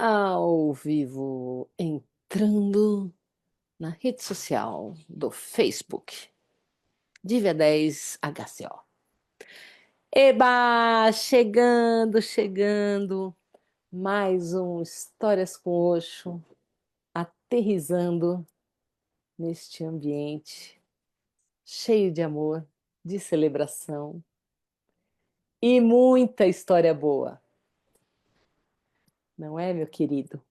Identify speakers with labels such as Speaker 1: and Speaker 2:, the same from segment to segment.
Speaker 1: Ao vivo, entrando na rede social do Facebook, Dívia 10 HCO. Eba, chegando, mais um Histórias com Osho, aterrissando neste ambiente cheio de amor, de celebração e muita história boa, não é, meu querido?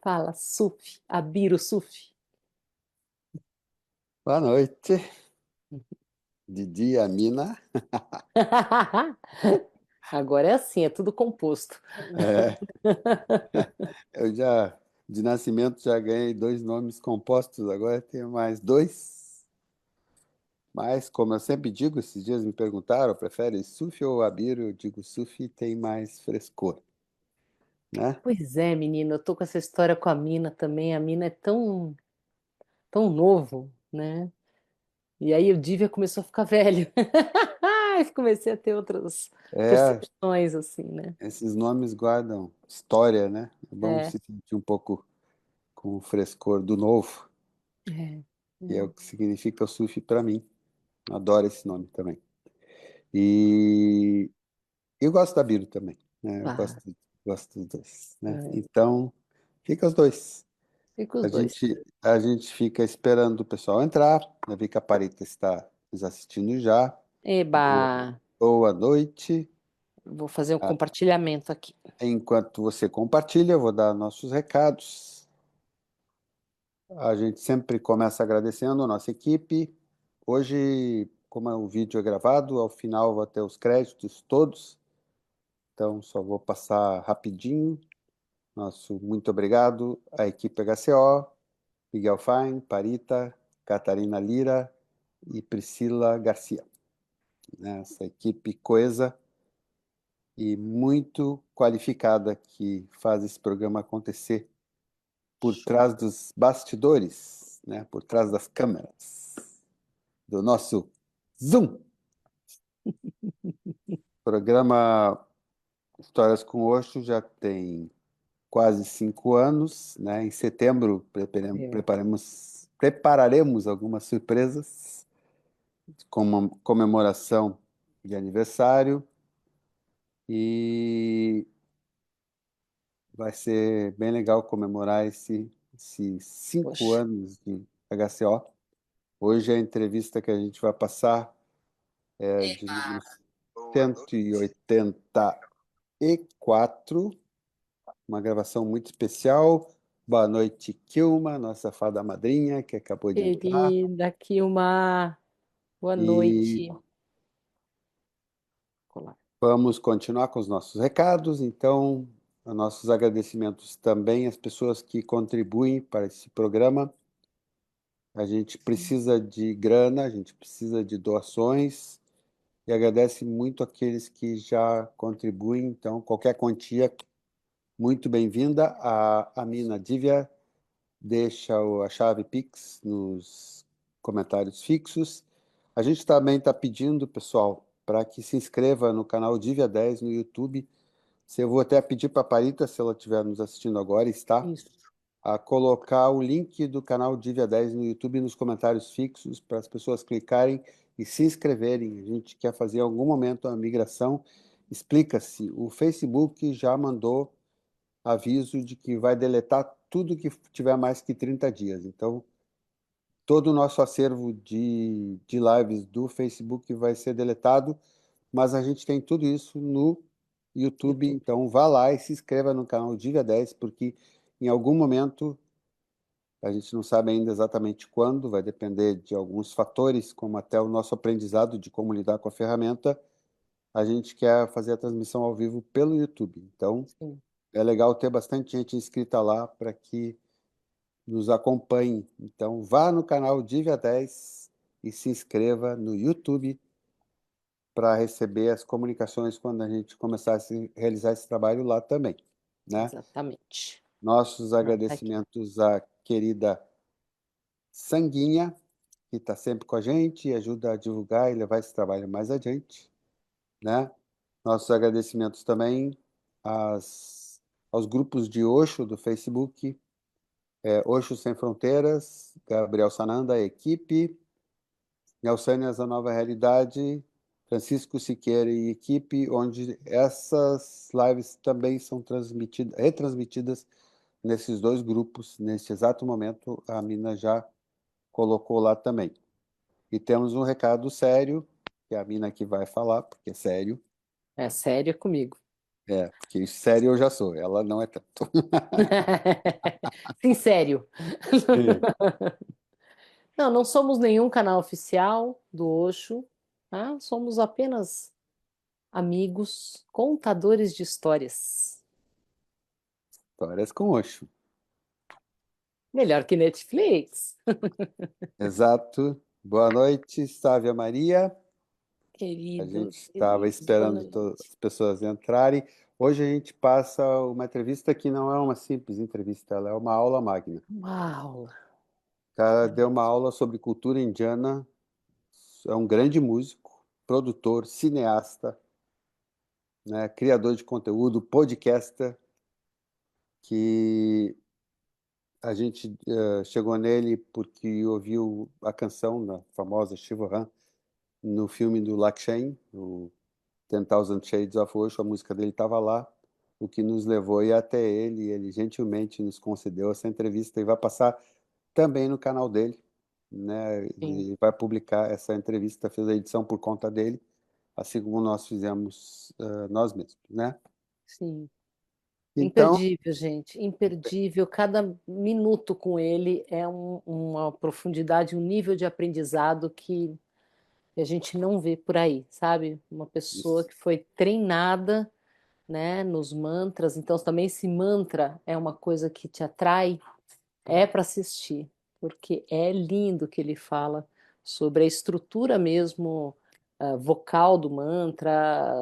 Speaker 1: Fala, Suf, Abiro Suf.
Speaker 2: Boa noite, Didi, Amina.
Speaker 1: Agora é assim, é tudo composto.
Speaker 2: É, eu já, de nascimento, já ganhei dois nomes compostos, agora tenho mais dois. Mas, como eu sempre digo, esses dias me perguntaram, prefere Sufi ou Abiro? Eu digo Sufi tem mais frescor, né?
Speaker 1: Pois é, menina, eu tô com essa história com a Mina também. A Mina é tão novo, né? E aí o Dívia começou a ficar velho. Ai, comecei a ter outras
Speaker 2: É,
Speaker 1: percepções, assim, né?
Speaker 2: esses nomes guardam história, né? É bom
Speaker 1: É,
Speaker 2: se sentir um pouco com o frescor do novo,
Speaker 1: é,
Speaker 2: que é o que significa o Sufi para mim. Adoro esse nome também. E eu gosto da Biro também, né? Eu
Speaker 1: ah,
Speaker 2: gosto dos dois, né?
Speaker 1: é.
Speaker 2: Então, fica os dois.
Speaker 1: Fica os
Speaker 2: A
Speaker 1: dois.
Speaker 2: gente, a gente fica esperando o pessoal entrar. Eu vi que a Parita está nos assistindo já. Boa,
Speaker 1: Eba,
Speaker 2: boa noite.
Speaker 1: vou fazer um
Speaker 2: Ah,
Speaker 1: compartilhamento aqui.
Speaker 2: enquanto você compartilha, eu vou dar nossos recados. A gente sempre começa agradecendo a nossa equipe. Hoje, como o vídeo é gravado, ao final vou ter os créditos todos. Então, só vou passar rapidinho. Nosso muito obrigado à equipe HCO, Miguel Fain, Parita, Catarina Lira e Priscila Garcia. Essa equipe coesa e muito qualificada que faz esse programa acontecer por
Speaker 1: Show.
Speaker 2: trás dos bastidores, né? Por trás das câmeras do nosso Zoom. O programa Histórias com Osho já tem quase 5 anos, né? Em setembro
Speaker 1: É.
Speaker 2: prepararemos algumas surpresas como comemoração de aniversário e vai ser bem legal comemorar esses cinco
Speaker 1: Poxa,
Speaker 2: anos de HCO. Hoje a entrevista que a gente vai passar é de número cento e oitenta e quatro, uma gravação muito especial. Boa noite, Kilma, nossa fada madrinha, que acabou de entrar.
Speaker 1: querida, aqui uma boa
Speaker 2: E
Speaker 1: noite. Olá.
Speaker 2: vamos continuar com os nossos recados. Então, nossos agradecimentos também às pessoas que contribuem para esse programa. A gente precisa de grana, a gente precisa de doações e agradece muito aqueles que já contribuem. Então, qualquer quantia, muito bem-vinda. A Mina Dívia deixa a chave Pix nos comentários fixos. A gente também está pedindo, pessoal, para que se inscreva no canal Dívia 10 no YouTube. Se eu vou até pedir para a Parita, se ela estiver nos assistindo agora, está,
Speaker 1: Isso.
Speaker 2: a colocar o link do canal Dívia 10 no YouTube nos comentários fixos para as pessoas clicarem e se inscreverem. A gente quer fazer em algum momento a migração. Explica-se, o Facebook já mandou aviso de que vai deletar tudo que tiver mais que 30 dias. Então, todo o nosso acervo de lives do Facebook vai ser deletado, mas a gente tem tudo isso no YouTube.
Speaker 1: YouTube.
Speaker 2: Então, vá lá e se inscreva no canal Dívia 10, porque em algum momento, a gente não sabe ainda exatamente quando, vai depender de alguns fatores, como até o nosso aprendizado de como lidar com a ferramenta. A gente quer fazer a transmissão ao vivo pelo YouTube. Então,
Speaker 1: Sim,
Speaker 2: é legal ter bastante gente inscrita lá para que nos acompanhe. Então, vá no canal Divia 10 e se inscreva no YouTube para receber as comunicações quando a gente começar a realizar esse trabalho lá também, né?
Speaker 1: exatamente.
Speaker 2: Nossos
Speaker 1: Ah, tá aqui.
Speaker 2: agradecimentos à querida Sanguinha, que está sempre com a gente e ajuda a divulgar e levar esse trabalho mais adiante, né? Nossos agradecimentos também às aos grupos de Osho do Facebook, Osho Sem Fronteiras, Gabriel Sananda, a equipe, Nelsânias, a Nova Realidade, Francisco Siqueira e equipe, onde essas lives também são retransmitidas nesses dois grupos. Neste exato momento, a Mina já colocou lá também. E temos um recado sério, que é a Mina que vai falar, porque é sério.
Speaker 1: É sério comigo.
Speaker 2: Porque sério eu já sou, ela não é tanto.
Speaker 1: Sim, sério.
Speaker 2: É.
Speaker 1: Não, não somos nenhum canal oficial do Osho, tá? Somos apenas amigos, contadores de histórias.
Speaker 2: Histórias com Osho.
Speaker 1: Melhor que Netflix.
Speaker 2: Exato. Boa noite, Sávia Maria. A gente
Speaker 1: Queridos,
Speaker 2: estava
Speaker 1: queridos, boa
Speaker 2: esperando as
Speaker 1: noite.
Speaker 2: pessoas entrarem. Hoje a gente passa uma entrevista que não é uma simples entrevista, ela é uma aula magna.
Speaker 1: Uau!
Speaker 2: O cara deu uma aula sobre cultura indiana, é um grande músico, produtor, cineasta, né, criador de conteúdo, podcaster, que a gente chegou nele porque ouviu a canção da famosa Shivahan no filme do Lakshen, o 10,000 Shades of Osho, a música dele estava lá, o que nos levou a ir até ele, e ele gentilmente nos concedeu essa entrevista e vai passar também no canal dele, né?
Speaker 1: Sim,
Speaker 2: Ele vai publicar essa entrevista, fez a edição por conta dele, assim como nós fizemos nós mesmos, né?
Speaker 1: sim.
Speaker 2: Então,
Speaker 1: Imperdível, gente, imperdível. Cada minuto com ele é uma profundidade, um nível de aprendizado que a gente não vê por aí, sabe? Uma pessoa
Speaker 2: isso,
Speaker 1: que foi treinada, né, nos mantras. Então, também esse mantra é uma coisa que te atrai, é para assistir, porque é lindo que ele fala sobre a estrutura mesmo, vocal do mantra,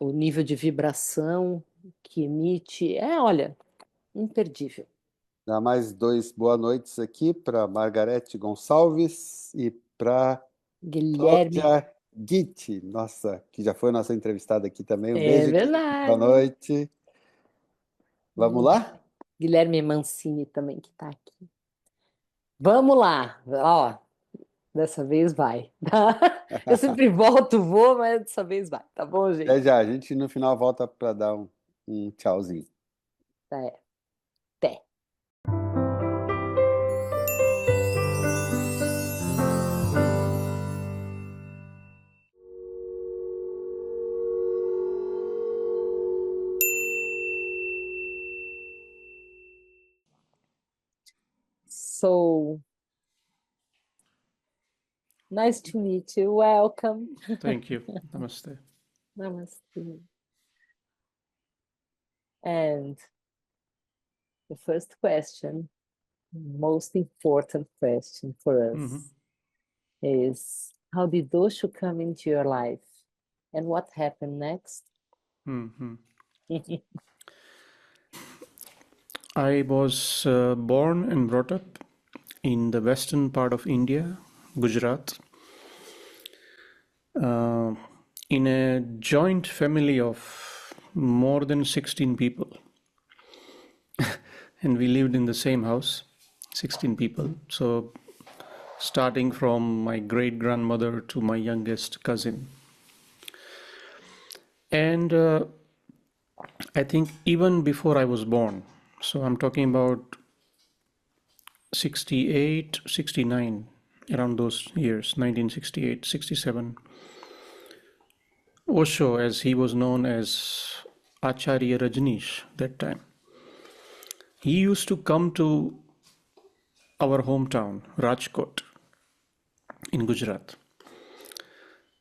Speaker 1: o nível de vibração que emite. É, olha, imperdível.
Speaker 2: dá mais dois boa noites aqui para Margarete Gonçalves e para
Speaker 1: Guilherme,
Speaker 2: Cláudia Gitti, nossa, que já foi nossa entrevistada aqui também. Um
Speaker 1: é
Speaker 2: beijo, querida. Boa
Speaker 1: verdade.
Speaker 2: noite. Vamos lá?
Speaker 1: Guilherme Mancini também que está aqui. Vamos lá, ó, dessa vez vai, tá? Eu sempre volto, vou, mas dessa vez vai, tá bom,
Speaker 2: Até
Speaker 1: gente?
Speaker 2: já. A gente no final volta para dar um tchauzinho.
Speaker 1: É, até. So nice to meet you. Welcome.
Speaker 3: Thank you. Namaste.
Speaker 1: Namaste. And the first question, most important question for
Speaker 3: hmm
Speaker 1: us is how did Osho come into your life and what happened next?
Speaker 3: hmm I was born and brought up in the western part of India, Gujarat, uh, in a joint family of more than 16 people. And we lived in the same house, 16 people. So, starting from my great grandmother to my youngest cousin. And I think even before I was born, so I'm talking about 68, 69, around those years, 1968, 67. Osho, as he was known as Acharya Rajneesh that time, he used to come to our hometown, Rajkot, in Gujarat.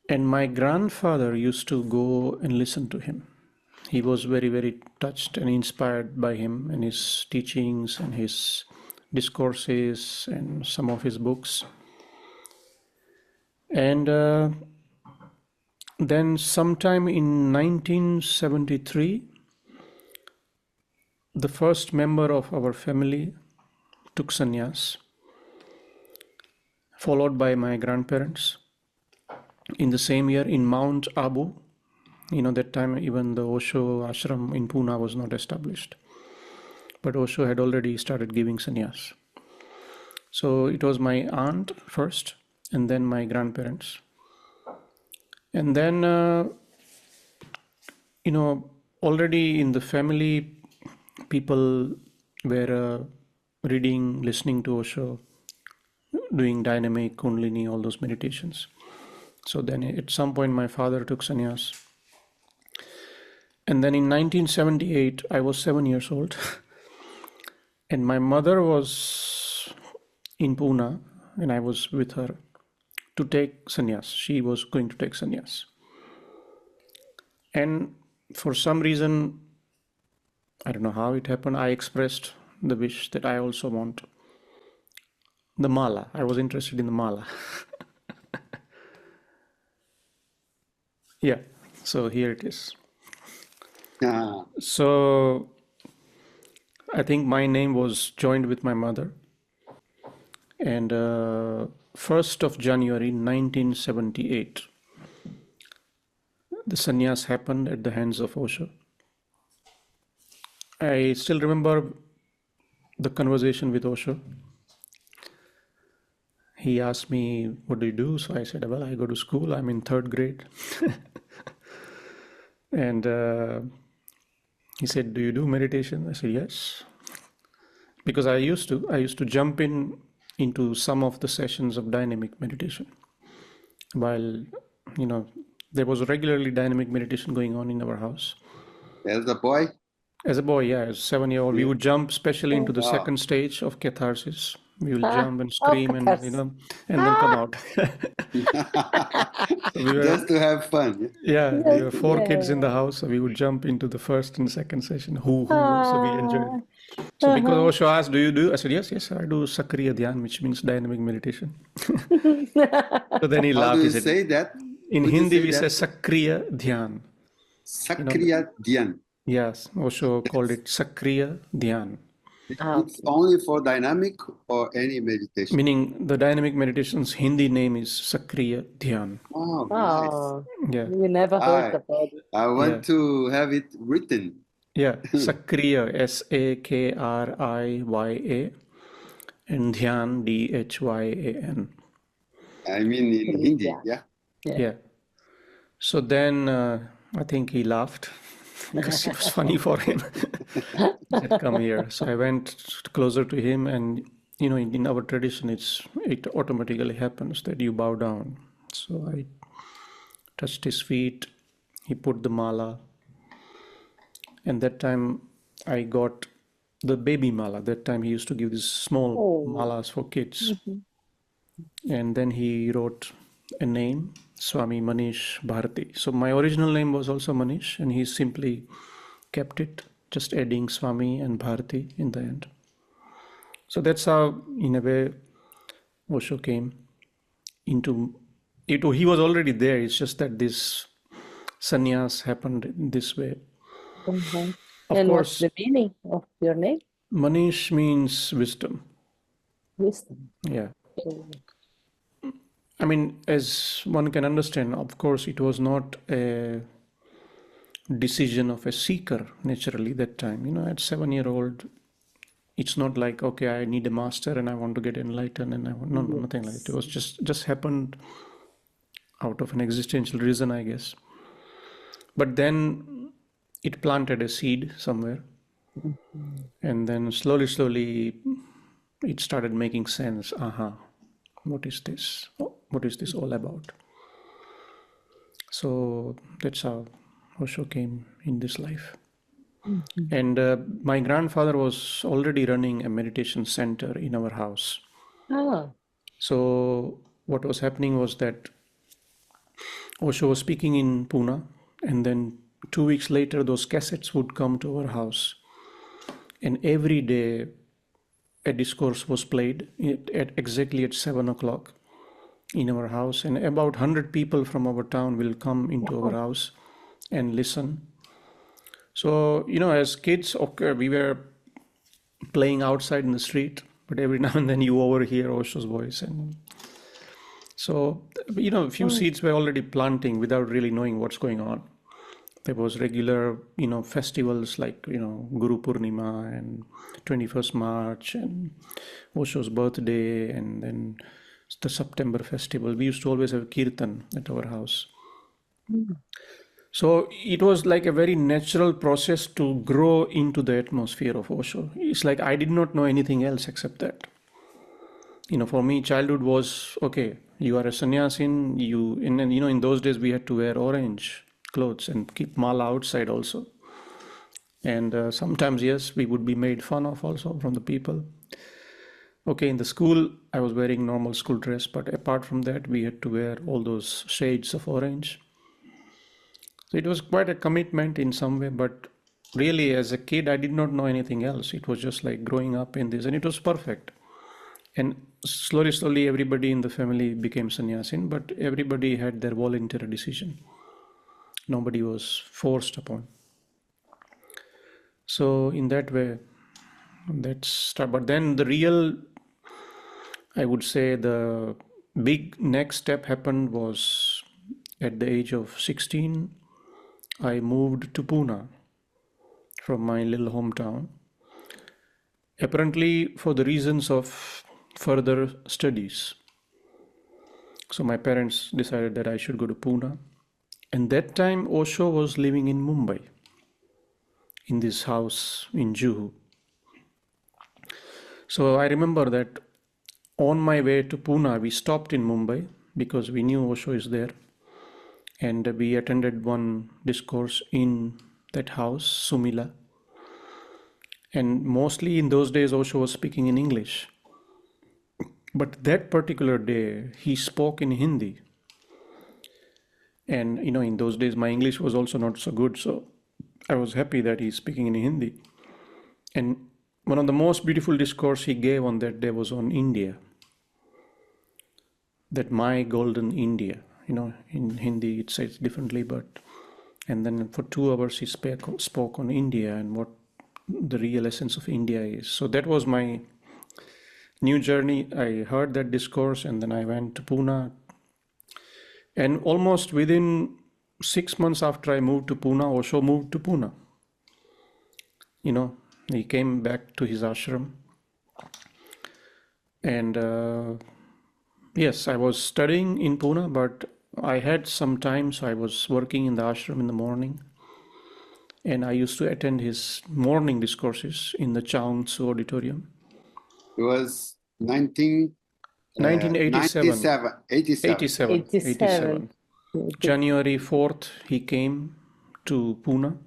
Speaker 3: And my grandfather used to go and listen to him. He was very, very touched and inspired by him and his teachings and his discourses and some of his books. And then, sometime in 1973, the first member of our family took sannyas, followed by my grandparents. In the same year, in Mount Abu, that time even the Osho ashram in Pune was not established. but Osho had already started giving sannyas. So it was my aunt first, and then my grandparents. And then, already in the family, people were reading, listening to Osho, doing dynamic, kundalini, all those meditations. So then at some point, my father took sannyas. And then in 1978, I was 7 years old. And my mother was in Pune, and I was with her to take sannyas. She was going to take sannyas. And for some reason, I don't know how it happened, I expressed the wish that I also want the mala. I was interested in the mala. Yeah, so here it is.
Speaker 2: Ah,
Speaker 3: So I think my name was joined with my mother. And 1st of January 1978, the sannyas happened at the hands of Osho. I still remember the conversation with Osho. He asked me, what do you do? So I said, well, I go to school. I'm in 3rd grade. And he said, do you do meditation? I said, yes. Because I used to jump into some of the sessions of dynamic meditation. While, there was regularly dynamic meditation going on in our house.
Speaker 2: as a boy?
Speaker 3: As a boy, yeah, as a 7-year-old, we would jump especially into the
Speaker 2: Wow.
Speaker 3: second stage of catharsis. We will
Speaker 1: Ah,
Speaker 3: jump and scream and
Speaker 1: catharsis.
Speaker 3: and then come out. So we were,
Speaker 2: Just to have fun.
Speaker 3: yeah, we
Speaker 1: Yes,
Speaker 3: were 4 kids in the
Speaker 1: yeah.
Speaker 3: house, so we would jump into the first and second session. So we enjoyed
Speaker 1: Ah,
Speaker 3: it. So because
Speaker 1: uh-huh.
Speaker 3: Osho asked, do you do? I said, yes, I do Sakriya Dhyan, which means dynamic meditation. So then he
Speaker 2: How
Speaker 3: laughed.
Speaker 2: do
Speaker 3: He
Speaker 2: you
Speaker 3: said,
Speaker 2: say that?
Speaker 3: in
Speaker 2: Would you
Speaker 3: Hindi
Speaker 2: say
Speaker 3: we say
Speaker 2: that?
Speaker 3: Sakriya Dhyan.
Speaker 2: Sakriya Dhyan.
Speaker 3: Yes, Osho called it Sakriya Dhyan.
Speaker 1: Ah,
Speaker 2: It's only for dynamic or any meditation?
Speaker 3: Meaning the dynamic meditation's Hindi name is Sakriya Dhyan.
Speaker 2: Oh, nice.
Speaker 1: oh,
Speaker 3: Yeah,
Speaker 1: we never heard
Speaker 2: I,
Speaker 1: about it.
Speaker 2: I
Speaker 3: yeah,
Speaker 2: want to have it written.
Speaker 3: yeah. Sakriya, Sakriya, and Dhyan, Dhyan.
Speaker 2: I mean in Hindi,
Speaker 1: Yeah.
Speaker 2: yeah.
Speaker 1: Yeah.
Speaker 3: Yeah. So then I think he laughed because it was funny for him. He said, come here. So I went closer to him, and in our tradition, it automatically happens that you bow down. So I touched his feet. He put the mala, and that time I got the baby mala. That time he used to give these small
Speaker 1: Oh.
Speaker 3: malas for kids,
Speaker 1: Mhm.
Speaker 3: and then he wrote a name, Swami Manish Bharati. So my original name was also Manish, and he simply kept it, just adding Swami and Bharati in the end. So that's how, in a way, Osho came into it. He was already there. It's just that this sannyas happened in this way.
Speaker 1: Mhm.
Speaker 3: Of
Speaker 1: And what's
Speaker 3: course,
Speaker 1: the meaning of your name?
Speaker 3: Manish means wisdom.
Speaker 1: Wisdom.
Speaker 3: Yeah.
Speaker 1: Oh.
Speaker 3: I mean, as one can understand, of course, it was not a decision of a seeker naturally that time. At 7-year-old, it's not like, okay, I need a master and I want to get enlightened and no, nothing like that. It was just happened out of an existential reason, I guess. But then it planted a seed somewhere,
Speaker 1: Mhm.
Speaker 3: and then slowly, it started making sense. What is this? What is this all about? So that's how Osho came in this life.
Speaker 1: Mhm.
Speaker 3: And my grandfather was already running a meditation center in our house.
Speaker 1: Ah,
Speaker 3: So what was happening was that Osho was speaking in Pune, and then 2 weeks later, those cassettes would come to our house. And every day, a discourse was played exactly at 7 o'clock in our house. And about 100 people from our town will come into our
Speaker 1: wow.
Speaker 3: house and listen. So, as kids, okay, we were playing outside in the street, but every now and then you overhear Osho's voice. And so, a few
Speaker 1: Oh.
Speaker 3: seeds were already planting without really knowing what's going on. There was regular, festivals like, Guru Purnima and 21st March and Osho's birthday, and then the September festival. We used to always have kirtan at our house. So it was like a very natural process to grow into the atmosphere of Osho. It's like I did not know anything else except that. For me, childhood was okay. You are a sannyasin. In those days we had to wear orange clothes and keep mala outside also. And sometimes, yes, we would be made fun of also from the people. Okay, in the school, I was wearing normal school dress, but apart from that, we had to wear all those shades of orange. So it was quite a commitment in some way, but really, as a kid, I did not know anything else. It was just like growing up in this, and it was perfect. And slowly, everybody in the family became sannyasin, but everybody had their voluntary decision. Nobody was forced upon. So in that way, that's start. But then the real, I would say, the big next step happened was at the age of 16. I moved to Pune from my little hometown, apparently for the reasons of further studies. So my parents decided that I should go to Pune. And that time Osho was living in Mumbai, in this house in Juhu. So I remember that on my way to Pune, we stopped in Mumbai because we knew Osho is there. And we attended one discourse in that house, Sumila. And mostly in those days, Osho was speaking in English. But that particular day, he spoke in Hindi. And, in those days, my English was also not so good. So I was happy that he's speaking in Hindi. And one of the most beautiful discourse he gave on that day was on India. That my golden India. In Hindi it says differently, and then for 2 hours he spoke on India and what the real essence of India is. So that was my new journey. I heard that discourse and then I went to Pune. And almost within 6 months after I moved to Pune, Osho moved to Pune. He came back to his ashram. And yes, I was studying in Pune, but I had some time, so I was working in the ashram in the morning. And I used to attend his morning discourses in the Chaungsu auditorium.
Speaker 2: It was
Speaker 3: 1987.
Speaker 2: 87.
Speaker 3: 87. January 4th, he came to Pune.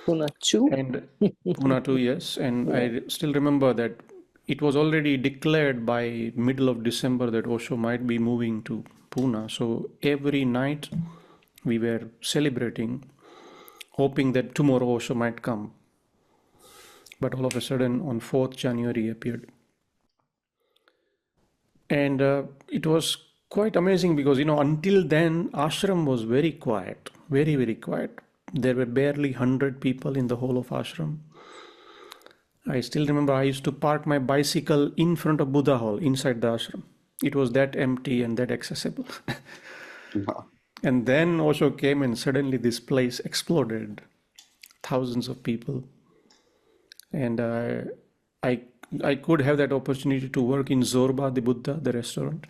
Speaker 1: Pune 2.
Speaker 3: And Pune 2, yes. And I still remember that it was already declared by middle of December that Osho might be moving to Pune. So every night we were celebrating, hoping that tomorrow Osho might come. But all of a sudden on 4th January appeared. And it was quite amazing because, until then, ashram was very quiet, very, very quiet. There were barely 100 people in the whole of ashram. I still remember I used to park my bicycle in front of Buddha Hall inside the ashram. It was that empty and that accessible.
Speaker 2: Wow.
Speaker 3: And then Osho came and suddenly this place exploded. Thousands of people. And I could have that opportunity to work in Zorba the Buddha, the restaurant.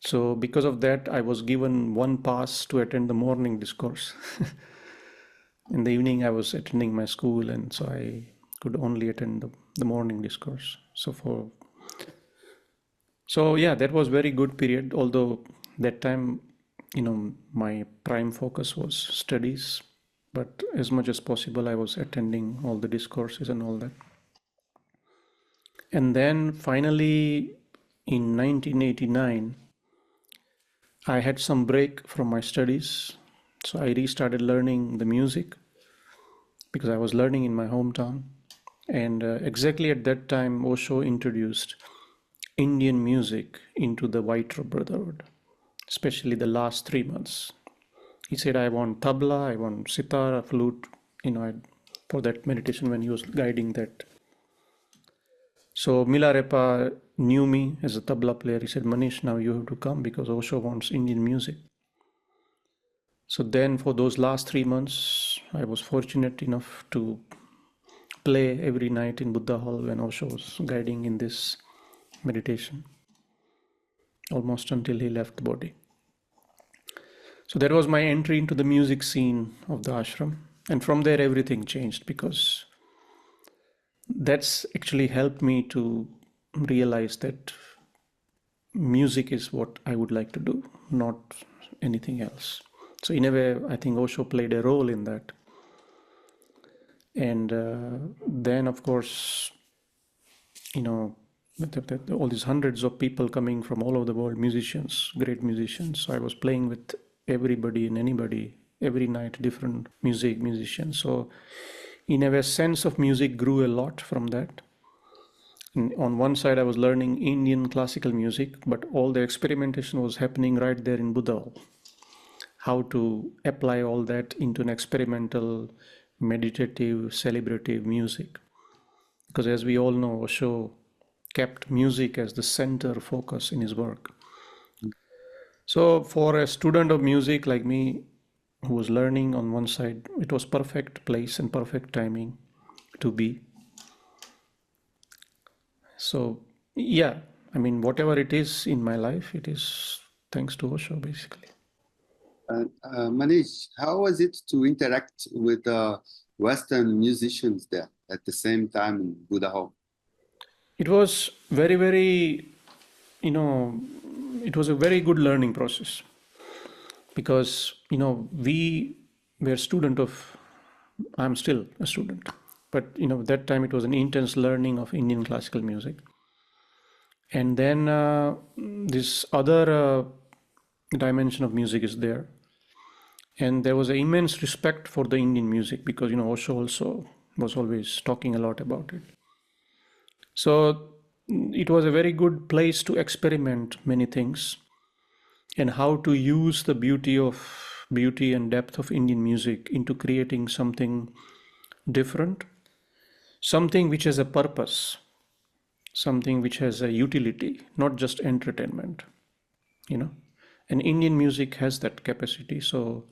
Speaker 3: So because of that, I was given one pass to attend the morning discourse. In the evening, I was attending my school, and so I could only attend the morning discourse. So yeah, that was very good period. Although that time, my prime focus was studies, but as much as possible, I was attending all the discourses and all that. And then finally, in 1989, I had some break from my studies. So I restarted learning the music because I was learning in my hometown. And exactly at that time, Osho introduced Indian music into the White Robe Brotherhood, especially the last 3 months. He said, I want tabla, I want sitar, a flute, for that meditation when he was guiding that. So Milarepa knew me as a tabla player. He said, Manish, now you have to come because Osho wants Indian music. So then for those last 3 months, I was fortunate enough to play every night in Buddha Hall when Osho was guiding in this meditation, almost until he left the body. So that was my entry into the music scene of the ashram. And from there, everything changed, because that's actually helped me to realize that music is what I would like to do, not anything else. So in a way, I think Osho played a role in that. And then, of course, all these hundreds of people coming from all over the world, musicians, great musicians. So I was playing with everybody and anybody every night, different musicians. So in a way, sense of music grew a lot from that. And on one side, I was learning Indian classical music, but all the experimentation was happening right there in Buddha. How to apply all that into an experimental, meditative, celebrative music. Because as we all know, Osho kept music as the center focus in his work. So for a student of music like me, who was learning on one side, it was perfect place and perfect timing to be. So yeah, I mean, whatever it is in my life, it is thanks to Osho, basically.
Speaker 2: Manish, how was it to interact with Western musicians there at the same time in Buddha Hall?
Speaker 3: It was very, very, it was a very good learning process, because, we were I'm still a student, but, that time it was an intense learning of Indian classical music. And then this other dimension of music is there. And there was an immense respect for the Indian music, because, Osho also was always talking a lot about it. So it was a very good place to experiment many things, and how to use the beauty and depth of Indian music into creating something different, something which has a purpose, something which has a utility, not just entertainment, And Indian music has that capacity. So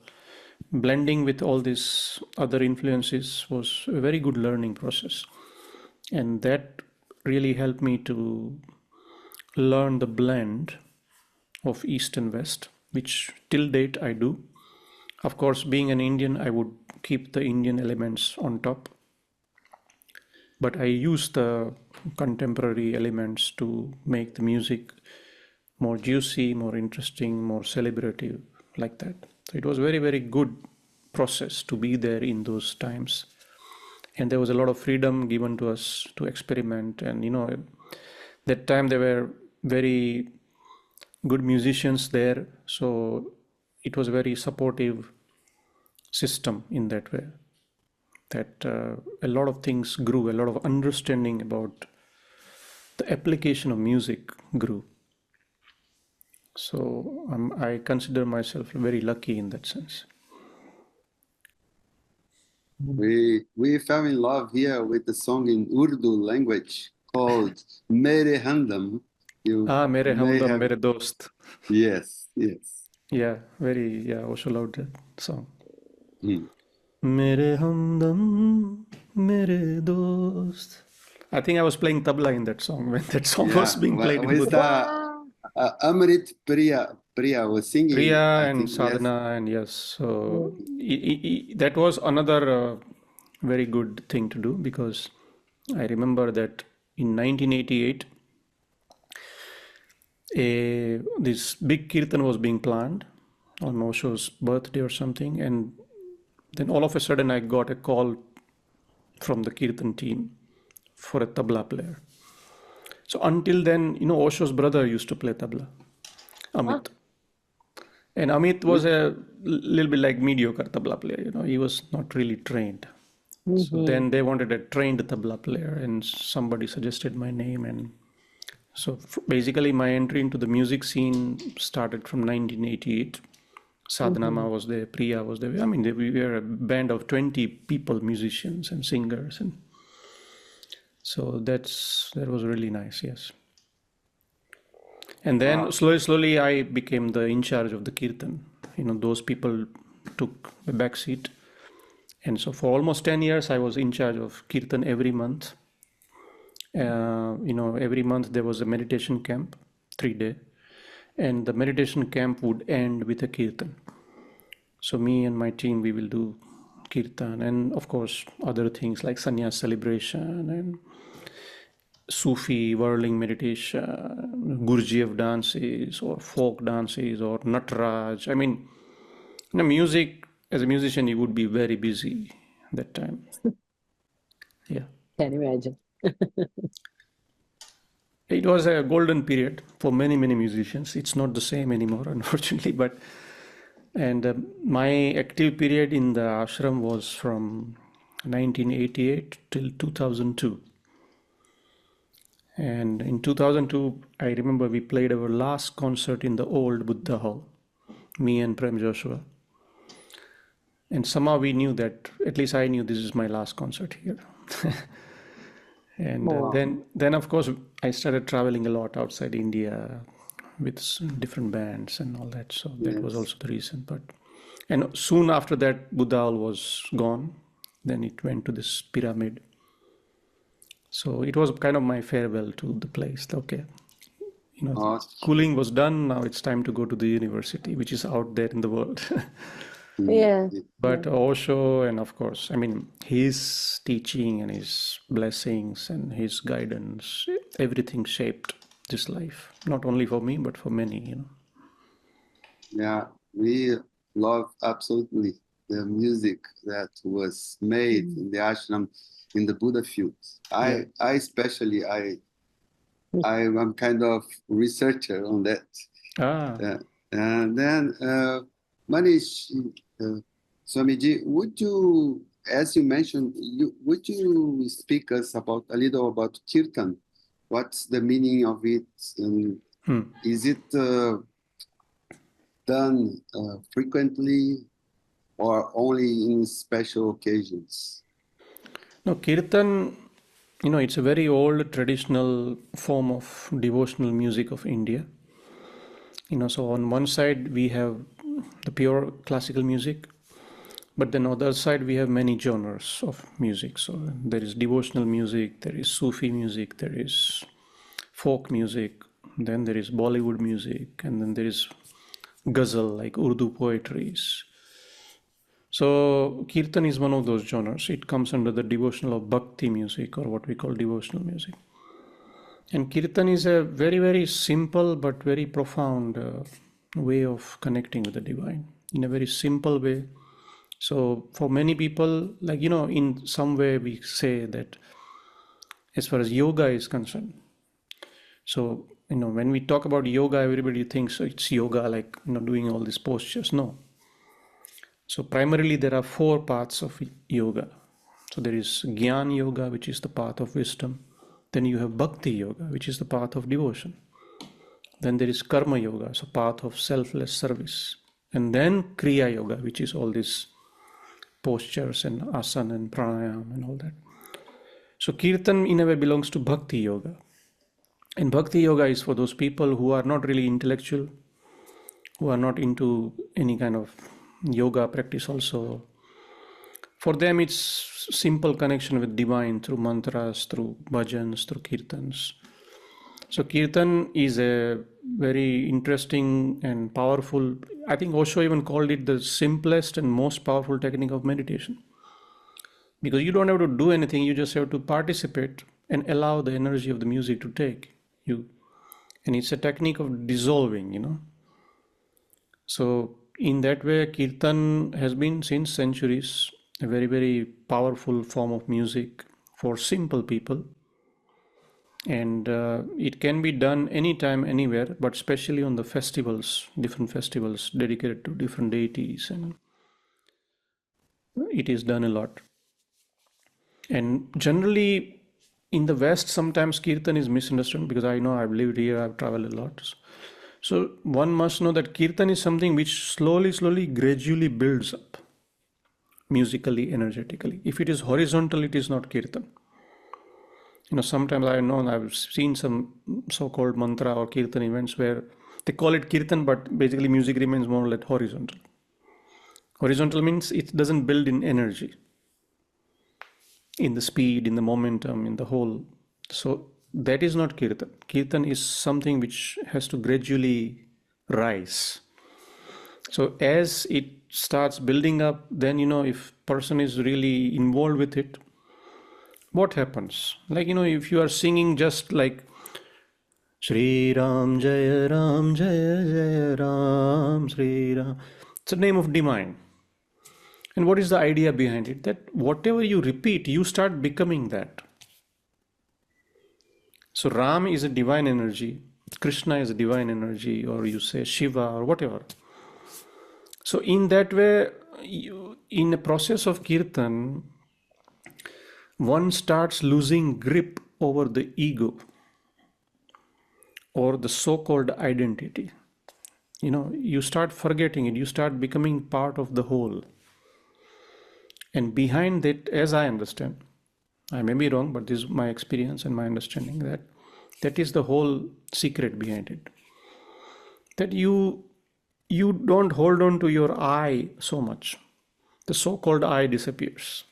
Speaker 3: blending with all these other influences was a very good learning process. And that really helped me to learn the blend of East and West, which till date I do. Of course, being an Indian, I would keep the Indian elements on top, but I use the contemporary elements to make the music more juicy, more interesting, more celebrative, like that. So it was very, very good process to be there in those times. And there was a lot of freedom given to us to experiment. And, that time there were very good musicians there. So it was a very supportive system in that way, that a lot of things grew, a lot of understanding about the application of music grew. So I consider myself very lucky in that sense.
Speaker 2: We fell in love here with the song in Urdu language called Mere Handam.
Speaker 3: Mere Hamdam, Mere Dost.
Speaker 2: Yes.
Speaker 3: Yeah, Osho loved that song. Mere Hamdam, Mere Dost. I think I was playing tabla in that song when that song was being played in Buddha.
Speaker 2: Amrit Priya was singing.
Speaker 3: Priya and Sadhana, and yes. So that was another very good thing to do, because I remember that in 1988, this big kirtan was being planned on Osho's birthday or something, and then all of a sudden I got a call from the kirtan team for a tabla player. So until then, Osho's brother used to play tabla, Amit. And Amit was a little bit like mediocre tabla player, he was not really trained. So then they wanted a trained tabla player, and somebody suggested my name. And so basically my entry into the music scene started from 1988. Sadhana was there, Priya was there. I mean, we were a band of 20 people, musicians and singers. And so that was really nice, yes. And then slowly I became the in charge of the kirtan. Those people took a back seat. And so for almost 10 years, I was in charge of Kirtan every month. Every month there was a meditation camp, 3 day. And the meditation camp would end with a Kirtan. So me and my team, we will do Kirtan and of course other things like sannyas celebration and Sufi whirling meditation, Gurdjieff dances or folk dances or Natraj. I mean, music, as a musician, you would be very busy that time. Yeah.
Speaker 1: Can imagine.
Speaker 3: It was a golden period for many, many musicians. It's not the same anymore, unfortunately. And my active period in the ashram was from 1988 till 2002. And in 2002, I remember we played our last concert in the old Buddha Hall, me and Prem Joshua. And somehow we knew that, at least I knew this is my last concert here. And
Speaker 1: Wow.
Speaker 3: then of course, I started traveling a lot outside India with different bands and all that. So that was also the reason. And soon after that, Buddha Hall was gone. Then it went to this pyramid. So it was kind of my farewell to the place. Okay, schooling was done. Now it's time to go to the university, which is out there in the world.
Speaker 1: Yeah.
Speaker 3: But Osho, and of course, I mean, his teaching and his blessings and his guidance, everything shaped this life, not only for me, but for many,
Speaker 2: Yeah, we love absolutely the music that was made in the ashram in the Buddha fields. I especially, I'm kind of researcher on that. And then Manish, Swamiji, would you, as you mentioned, would you speak us a little about Kirtan? What's the meaning of it? And is it done frequently or only in special occasions?
Speaker 3: No, Kirtan, it's a very old traditional form of devotional music of India. So on one side we have the pure classical music, but then on the other side we have many genres of music. So there is devotional music, there is Sufi music, there is folk music, then there is Bollywood music, and then there is ghazal, like Urdu poetries. So Kirtan is one of those genres. It comes under the devotional of bhakti music, or what we call devotional music. And Kirtan is a very, very simple but very profound way of connecting with the divine in a very simple way. So for many people, like, in some way we say that as far as yoga is concerned, so, when we talk about yoga, everybody thinks it's yoga, like, doing all these postures. No. So primarily there are 4 paths of yoga. So there is Gyan Yoga, which is the path of wisdom. Then you have Bhakti Yoga, which is the path of devotion. Then there is Karma Yoga, so path of selfless service. And then Kriya Yoga, which is all these postures and asana and pranayama and all that. So Kirtan in a way belongs to Bhakti Yoga. And Bhakti Yoga is for those people who are not really intellectual, who are not into any kind of yoga practice also. For them, it's simple connection with divine through mantras, through bhajans, through kirtans. So Kirtan is a very interesting and powerful, I think Osho even called it the simplest and most powerful technique of meditation. Because you don't have to do anything, you just have to participate and allow the energy of the music to take you. And it's a technique of dissolving, So in that way, Kirtan has been since centuries a very, very powerful form of music for simple people. And it can be done anytime, anywhere, but especially on the festivals, different festivals dedicated to different deities. And it is done a lot. And generally, in the West, sometimes Kirtan is misunderstood, because I know I've lived here, I've traveled a lot. So one must know that Kirtan is something which slowly, gradually builds up musically, energetically. If it is horizontal, it is not Kirtan. Sometimes I've seen some so-called mantra or Kirtan events where they call it Kirtan, but basically music remains more or less horizontal. Horizontal means it doesn't build in energy, in the speed, in the momentum, in the whole. So that is not kirtan. Kirtan is something which has to gradually rise. So as it starts building up, then, if person is really involved with it, what happens? Like, if you are singing just like Shri Ram Jaya Ram Jaya Jaya Ram Shri Ram, it's the name of divine. And what is the idea behind it? That whatever you repeat, you start becoming that. So Ram is a divine energy, Krishna is a divine energy, or you say Shiva or whatever. So in that way, in the process of kirtan, one starts losing grip over the ego or the so-called identity. You start forgetting it, you start becoming part of the whole. And behind that, as I understand, I may be wrong, but this is my experience and my understanding, that is the whole secret behind it. That you don't hold on to your I so much. The so-called I disappears.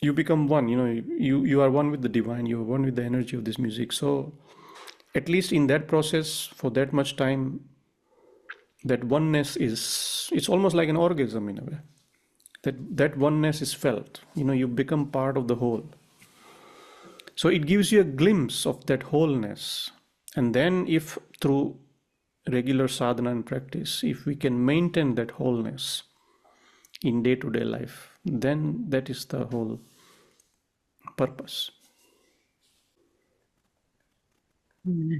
Speaker 3: You become one, you are one with the divine, you are one with the energy of this music. So at least in that process, for that much time, that oneness it's almost like an orgasm in a way. That oneness is felt. You become part of the whole. So it gives you a glimpse of that wholeness. And then if through regular sadhana and practice, if we can maintain that wholeness in day-to-day life, then that is the whole purpose.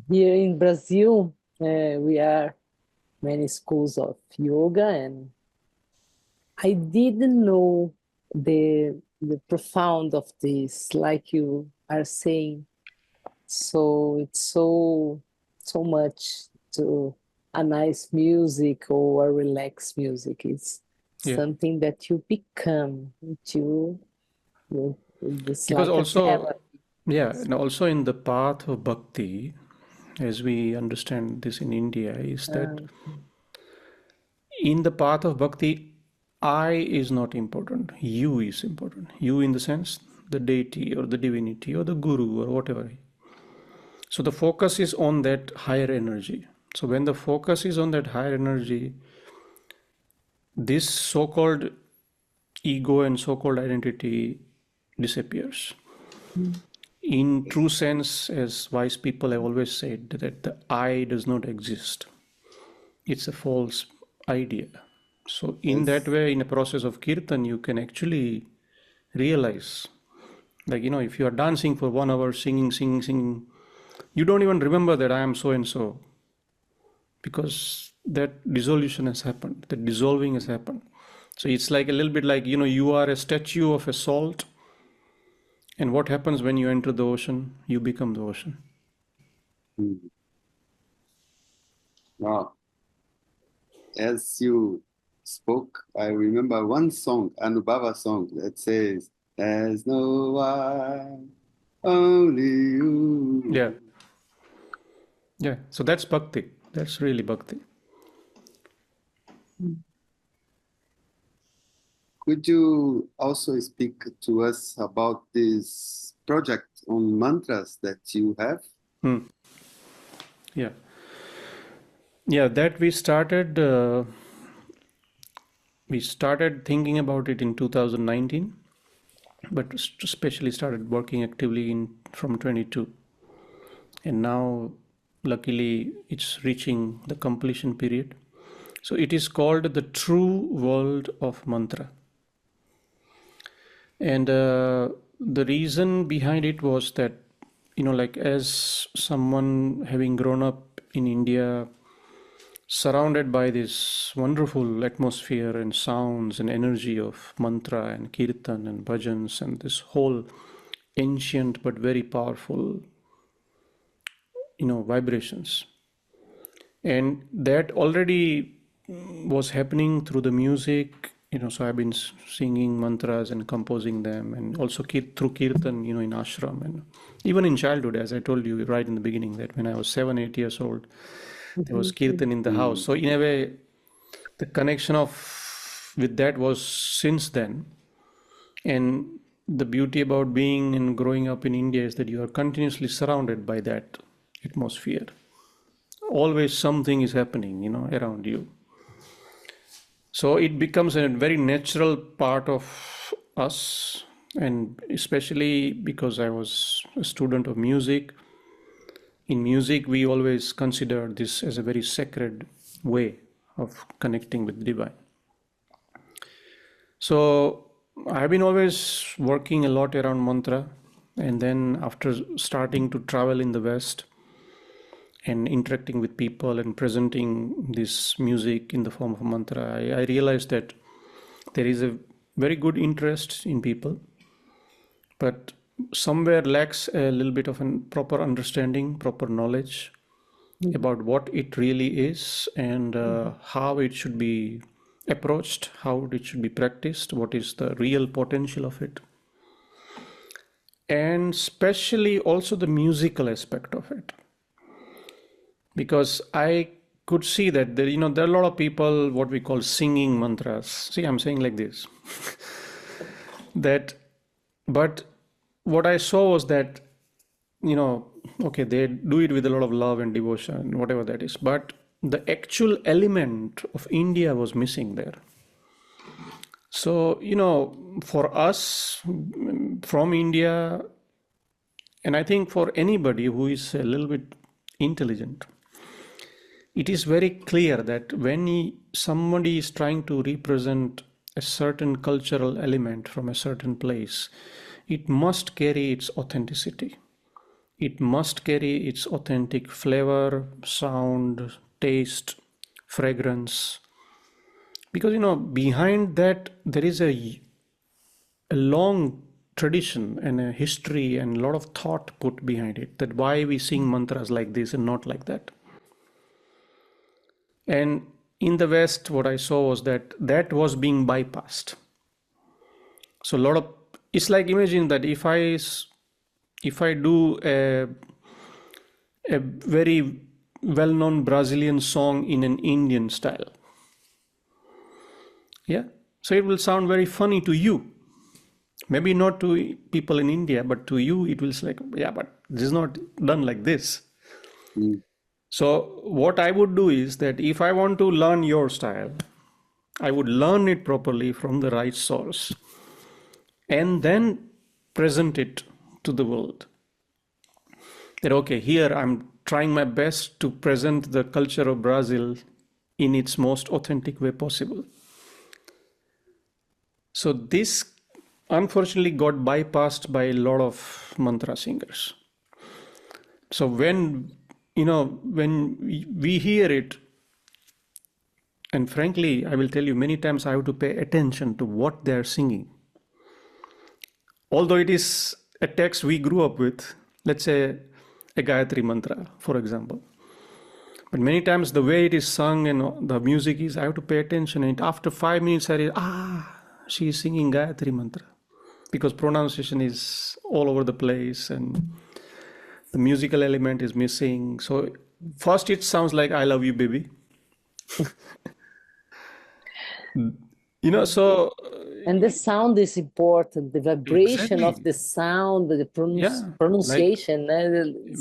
Speaker 1: Here in Brazil, we are many schools of yoga, and I didn't know the profound of this, like you are saying. So it's so much to a nice music or a relaxed music. It's
Speaker 3: Yeah.
Speaker 1: something that you become. It's
Speaker 3: Because
Speaker 1: like
Speaker 3: also,
Speaker 1: a therapy.
Speaker 3: yeah, and also in the path of bhakti, as we understand this in India, is that in the path of bhakti, I is not important, you is important. You in the sense, the deity or the divinity or the guru or whatever. So the focus is on that higher energy. So when the focus is on that higher energy, this so-called ego and so-called identity disappears. In true sense, as wise people have always said, that the I does not exist. It's a false idea. So in that way, in a process of kirtan, you can actually realize, like, if you are dancing for 1 hour, singing, you don't even remember that I am so and so, because that dissolution has happened, that dissolving has happened. So it's like a little bit like, you are a statue of a salt, and what happens when you enter the ocean? You become the ocean.
Speaker 2: Wow. As you spoke, I remember one song, Anubhava song, that says, "There's no one, only you."
Speaker 3: Yeah. So that's bhakti. That's really bhakti.
Speaker 2: Could you also speak to us about this project on mantras that you have?
Speaker 3: Yeah, that we started thinking about it in 2019, but especially started working actively from 22. And now, luckily, it's reaching the completion period. So it is called the True World of Mantra. And the reason behind it was that, like, as someone having grown up in India, surrounded by this wonderful atmosphere and sounds and energy of mantra and kirtan and bhajans and this whole ancient but very powerful, vibrations. And that already was happening through the music, so I've been singing mantras and composing them, and also through kirtan, in ashram, and even in childhood, as I told you right in the beginning, that when I was 7, 8 years old, there was kirtan in the house. So in a way, the connection of with that was since then. And the beauty about being and growing up in India is that you are continuously surrounded by that atmosphere. Always something is happening, around you. So it becomes a very natural part of us, and especially because I was a student of music. In music, we always consider this as a very sacred way of connecting with divine. So I've been always working a lot around mantra, and then after starting to travel in the West and interacting with people and presenting this music in the form of mantra, I realized that there is a very good interest in people, but somewhere lacks a little bit of a proper understanding, proper knowledge about what it really is and how it should be approached, how it should be practiced, what is the real potential of it, and especially also the musical aspect of it. Because I could see that there are a lot of people what we call singing mantras. See, I'm saying like this. But what I saw was that, okay, they do it with a lot of love and devotion, whatever that is. But the actual element of India was missing there. So, for us from India, and I think for anybody who is a little bit intelligent, it is very clear that when somebody is trying to represent a certain cultural element from a certain place, it must carry its authenticity. It must carry its authentic flavor, sound, taste, fragrance. Because, behind that, there is a long tradition and a history and a lot of thought put behind it, that why we sing mantras like this and not like that. And in the West, what I saw was that was being bypassed. So it's like, imagine that if I do a very well-known Brazilian song in an Indian style, yeah, so it will sound very funny to you. Maybe not to people in India, but to you, it will say like, yeah, but this is not done like this. So what I would do is that if I want to learn your style, I would learn it properly from the right source and then present it to the world. That, okay, here I'm trying my best to present the culture of Brazil in its most authentic way possible. So this unfortunately got bypassed by a lot of mantra singers. So when we hear it, and frankly, I will tell you, many times I have to pay attention to what they are singing. Although it is a text we grew up with, let's say a Gayatri mantra, for example. But many times the way it is sung and the music is, I have to pay attention. And after 5 minutes, I realize, she is singing Gayatri mantra. Because pronunciation is all over the place and the musical element is missing. So first it sounds like I love you, baby. So.
Speaker 1: And the sound is important, the vibration of
Speaker 3: Exactly.
Speaker 1: the sound, the
Speaker 3: Yeah,
Speaker 1: pronunciation.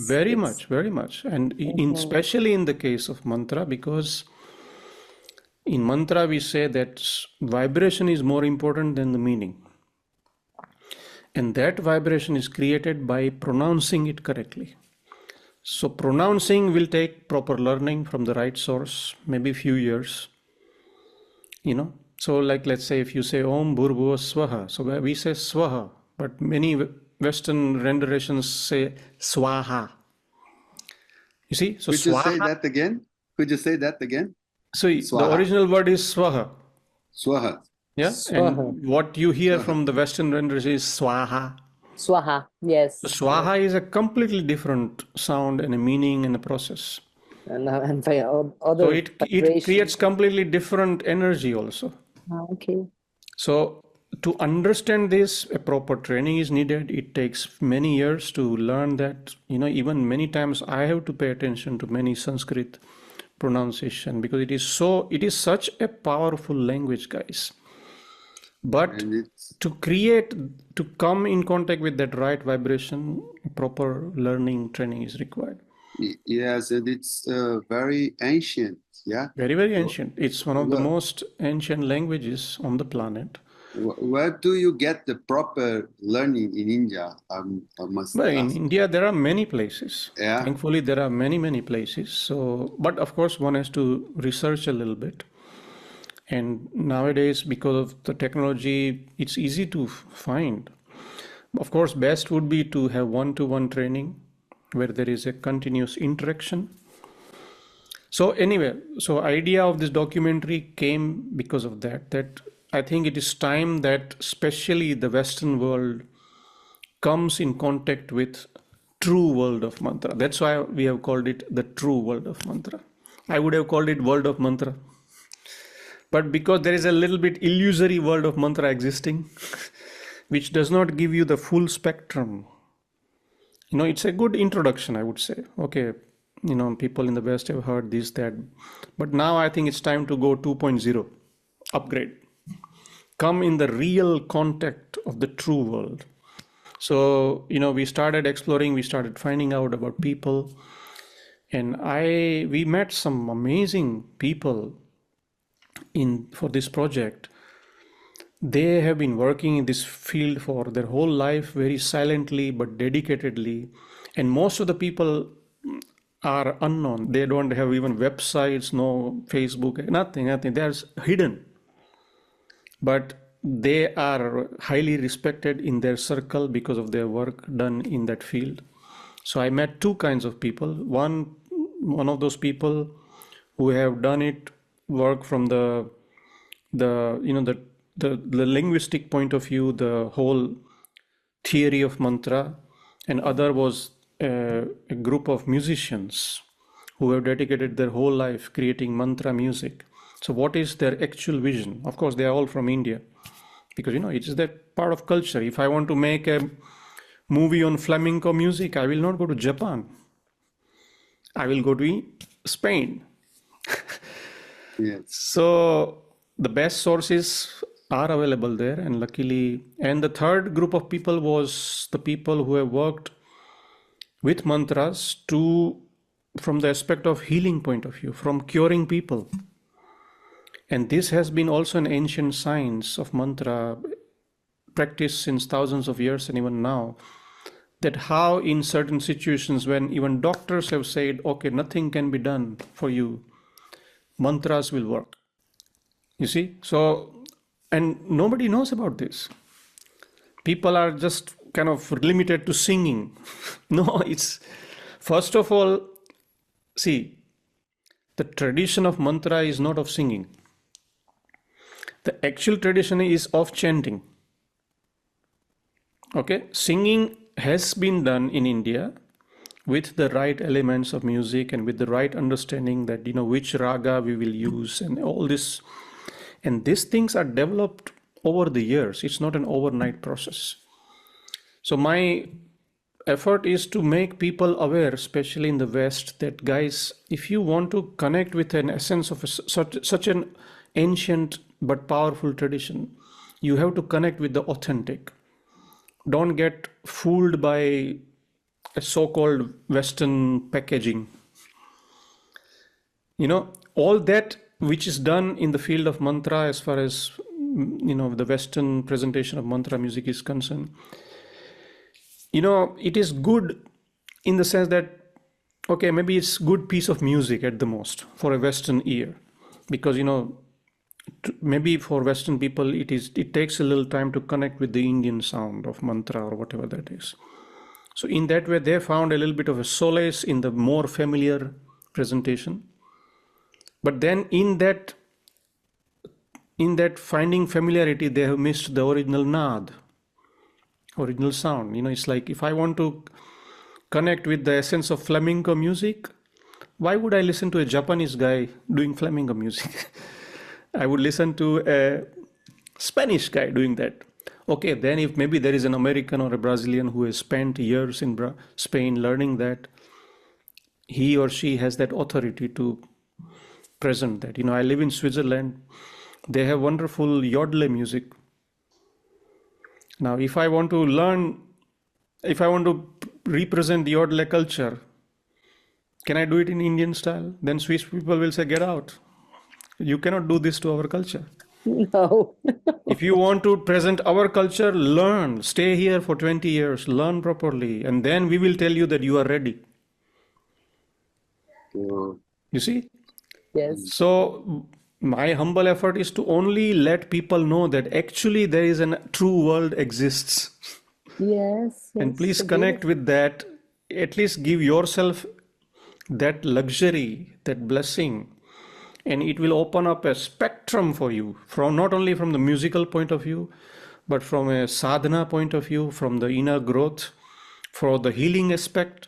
Speaker 3: very much. And especially in the case of mantra, because in mantra we say that vibration is more important than the meaning. And that vibration is created by pronouncing it correctly. So pronouncing will take proper learning from the right source, maybe a few years. So like, let's say if you say Om Bhurbhuva Swaha, so we say Swaha, but many Western renditions say Swaha. You see? So
Speaker 2: Could you say that again?
Speaker 3: So
Speaker 2: Swaha.
Speaker 3: The original word is Swaha.
Speaker 2: Swaha.
Speaker 3: Yeah.
Speaker 1: Swaha.
Speaker 3: And what you hear from the Western renditions is Swaha.
Speaker 1: Swaha, yes.
Speaker 3: Swaha is a completely different sound and a meaning and a process.
Speaker 1: And
Speaker 3: So
Speaker 1: other
Speaker 3: it
Speaker 1: vibrations.
Speaker 3: creates completely different energy also.
Speaker 1: Okay.
Speaker 3: So to understand this, a proper training is needed. It takes many years to learn that. Even many times I have to pay attention to many Sanskrit pronunciation because it is such a powerful language, guys. But
Speaker 2: And it's
Speaker 3: to come in contact with that right vibration, proper learning training is required.
Speaker 2: yes, and it's very ancient. Yeah.
Speaker 3: Very, very
Speaker 2: So,
Speaker 3: ancient. It's one of the most ancient languages on the planet.
Speaker 2: where do you get the proper learning in India? I must
Speaker 3: Well, in
Speaker 2: ask.
Speaker 3: India, there are many places.
Speaker 2: Yeah.
Speaker 3: Thankfully, there are many, many places. So, but of course, one has to research a little bit. And nowadays, because of the technology, it's easy to find. Of course, best would be to have one-to-one training where there is a continuous interaction. So anyway, so idea of this documentary came because of that I think it is time that especially the Western world comes in contact with true world of mantra. That's why we have called it the true world of mantra. I would have called it world of mantra, but because there is a little bit illusory world of mantra existing which does not give you the full spectrum, it's a good introduction, I would say. Okay, people in the West have heard this, that, but now I think it's time to go 2.0, upgrade, come in the real contact of the true world. So, we started exploring, we started finding out about people, and we met some amazing people for this project. They have been working in this field for their whole life, very silently but dedicatedly. And most of the people are unknown. They don't have even websites, no Facebook, nothing. They're hidden. But they are highly respected in their circle because of their work done in that field. So I met two kinds of people. One of those people who have done it, work from the linguistic point of view, the whole theory of mantra, and other was a group of musicians who have dedicated their whole life creating mantra music. So what is their actual vision? Of course, they are all from India because, it's that part of culture. If I want to make a movie on flamenco music, I will not go to Japan. I will go to Spain.
Speaker 2: Yes.
Speaker 3: So the best sources are available there, and luckily. And the third group of people was the people who have worked with mantras from the aspect of healing point of view, from curing people. And this has been also an ancient science of mantra practiced since thousands of years and even now, that how in certain situations when even doctors have said, okay, nothing can be done for you, mantras will work. You see? So, and nobody knows about this. People are just kind of limited to singing. No, it's, first of all, see, the tradition of mantra is not of singing. The actual tradition is of chanting. Okay, singing has been done in India with the right elements of music and with the right understanding that, which raga we will use and all this. And these things are developed over the years. It's not an overnight process. So my effort is to make people aware, especially in the West, that guys, if you want to connect with an essence of such an ancient but powerful tradition, you have to connect with the authentic. Don't get fooled by a so-called Western packaging. All that which is done in the field of mantra, as far as the Western presentation of mantra music is concerned, it is good in the sense that, okay, maybe it's good piece of music at the most for a Western ear, because maybe for Western people it takes a little time to connect with the Indian sound of mantra or whatever that is. So in that way, they found a little bit of a solace in the more familiar presentation. But then in that finding familiarity, they have missed the original nad, original sound. It's like, if I want to connect with the essence of flamenco music, why would I listen to a Japanese guy doing flamenco music? I would listen to a Spanish guy doing that. Okay, then if maybe there is an American or a Brazilian who has spent years in Spain learning that, he or she has that authority to present that. I live in Switzerland. They have wonderful yodel music. Now, if I want to represent the Yodle culture, can I do it in Indian style? Then Swiss people will say, get out. You cannot do this to our culture.
Speaker 1: No.
Speaker 3: If you want to present our culture, learn, stay here for 20 years, learn properly, and then we will tell you that you are ready.
Speaker 2: So,
Speaker 3: You see?
Speaker 1: Yes.
Speaker 3: So my humble effort is to only let people know that actually there is a true world exists.
Speaker 1: Yes.
Speaker 3: And
Speaker 1: Yes.
Speaker 3: please
Speaker 1: So
Speaker 3: connect
Speaker 1: beautiful.
Speaker 3: with that. At least give yourself that luxury, that blessing, and it will open up a spectrum for you, from not only from the musical point of view, but from a sadhana point of view, from the inner growth, for the healing aspect.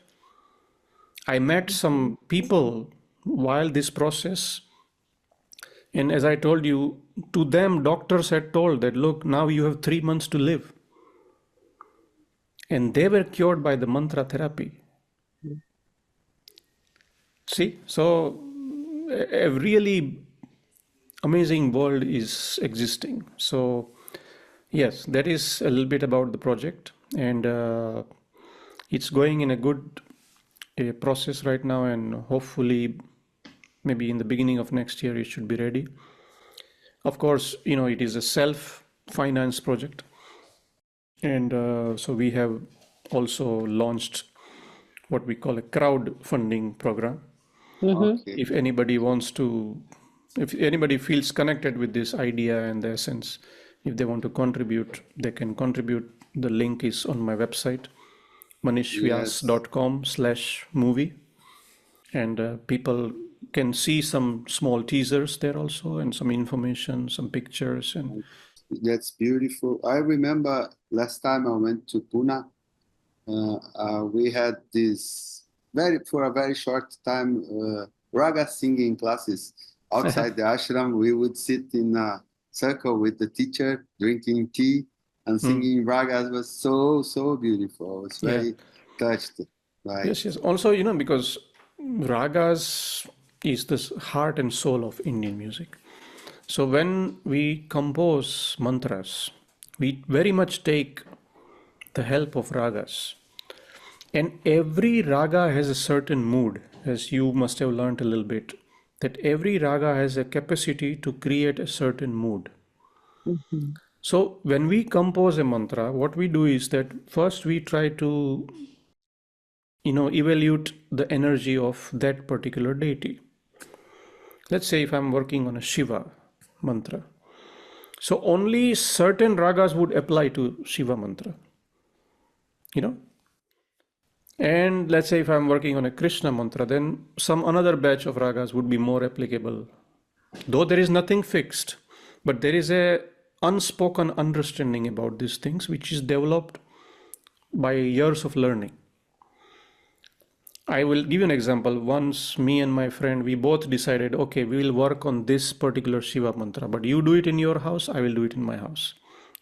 Speaker 3: I met some people while this process, and as I told you, to them doctors had told that, look, now you have 3 months to live, and they were cured by the mantra therapy. See, so a really amazing world is existing. So yes, that is a little bit about the project, and it's going in a good process right now, and hopefully maybe in the beginning of next year it should be ready. Of course, it is a self-finance project, and so we have also launched what we call a crowdfunding program.
Speaker 2: okay.
Speaker 3: If anybody feels connected with this idea and the essence, if they want to contribute, they can contribute. The link is on my website, manishvyas.com/movie, and people can see some small teasers there also, and some information, some pictures, and
Speaker 2: That's beautiful. I remember last time I went to Pune, we had this for a very short time raga singing classes outside the ashram. We would sit in a circle with the teacher, drinking tea and singing ragas. It was so beautiful. I was very touched by
Speaker 3: yes. Also, because ragas is the heart and soul of Indian music. So when we compose mantras, we very much take the help of ragas. And every raga has a certain mood, as you must have learned a little bit, that every raga has a capacity to create a certain mood. So when we compose a mantra, what we do is that first we try to, evaluate the energy of that particular deity. Let's say if I'm working on a Shiva mantra, so only certain ragas would apply to Shiva mantra, And let's say if I'm working on a Krishna mantra, then some another batch of ragas would be more applicable. Though there is nothing fixed, but there is a unspoken understanding about these things, which is developed by years of learning. I will give you an example. Once me and my friend, we both decided, okay, we will work on this particular Shiva mantra, but you do it in your house, I will do it in my house.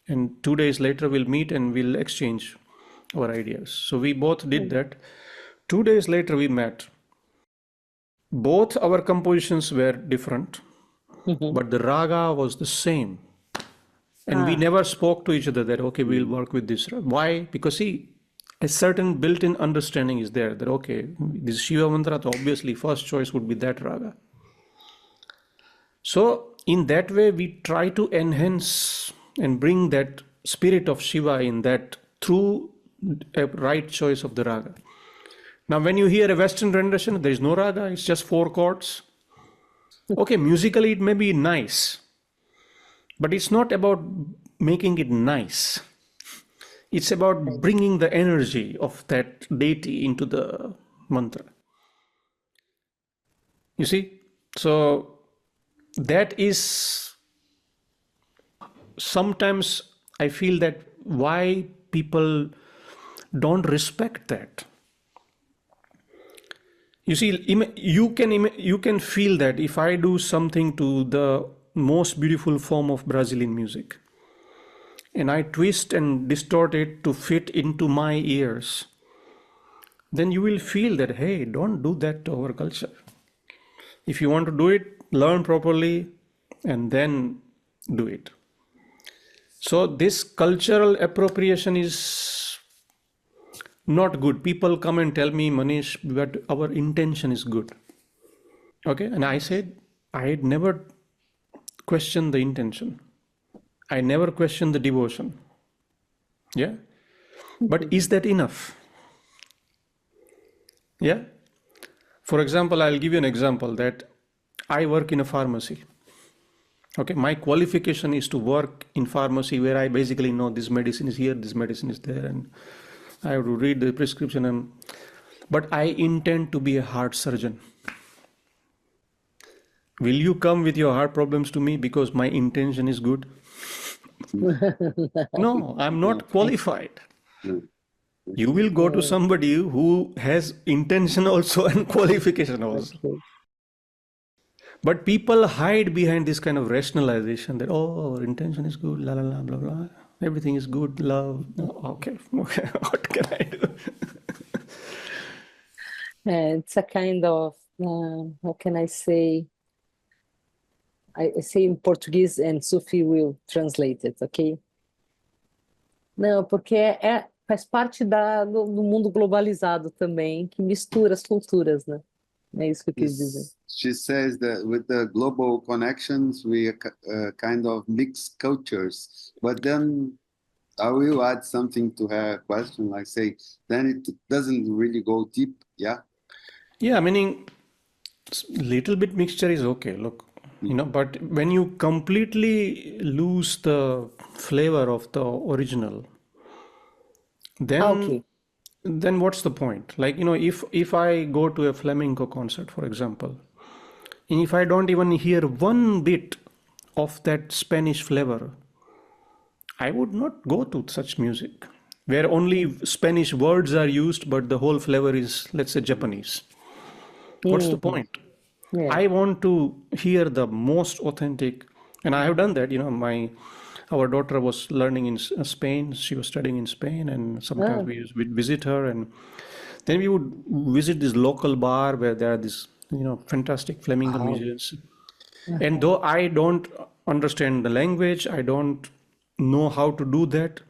Speaker 3: And 2 days later, we'll meet and we'll exchange our ideas. So we both did that. 2 days later, we met. Both our compositions were different, but the raga was the same. And we never spoke to each other that, okay, we'll work with this. Why? Because see, a certain built-in understanding is there that, okay, this Shiva mantra, obviously first choice would be that raga. So in that way, we try to enhance and bring that spirit of Shiva in that through a right choice of the raga. Now, when you hear a Western rendition, there is no raga, it's just 4 chords. Okay, musically it may be nice, but it's not about making it nice. It's about bringing the energy of that deity into the mantra. You see? So that is sometimes I feel that why people don't respect that. You see, you can feel that if I do something to the most beautiful form of Brazilian music, and I twist and distort it to fit into my ears, then you will feel that, hey, don't do that to our culture. If you want to do it, learn properly and then do it. So this cultural appropriation is not good. People come and tell me, Manish, but our intention is good. Okay, and I said, I had never questioned the intention. I never questioned the devotion. Yeah. But is that enough? Yeah. For example, I'll give you an example that I work in a pharmacy. Okay, my qualification is to work in pharmacy where I basically know this medicine is here, this medicine is there, and I have to read the prescription. But I intend to be a heart surgeon. Will you come with your heart problems to me because my intention is good? No, I'm not qualified. You will go to somebody who has intention also and qualification also.
Speaker 1: Okay.
Speaker 3: But people hide behind this kind of rationalization that, oh, our intention is good, la la la, blah blah. Everything is good, love. Okay, what can I do?
Speaker 1: It's a kind of, how can I say? I say in Portuguese and Sufi will translate it, ok? Não, porque faz parte do mundo globalizado também, que mistura as culturas, né? É isso que eu quis dizer.
Speaker 2: She says that with the global connections, we kind of mix cultures. But then I will add something to her question, like say, then it doesn't really go deep, yeah?
Speaker 3: Yeah, meaning little bit mixture is okay, look, but when you completely lose the flavor of the original, then
Speaker 1: Okay.
Speaker 3: then what's the point? Like, if I go to a flamenco concert, for example, and if I don't even hear one bit of that Spanish flavor, I would not go to such music where only Spanish words are used, but the whole flavor is, let's say, Japanese. What's the point?
Speaker 1: Yeah.
Speaker 3: I want to hear the most authentic, and I have done that. Our daughter was learning in Spain. She was studying in Spain, and sometimes we'd visit her, and then we would visit this local bar where there are these, fantastic flamenco musicians. And though I don't understand the language, I don't know how to do that,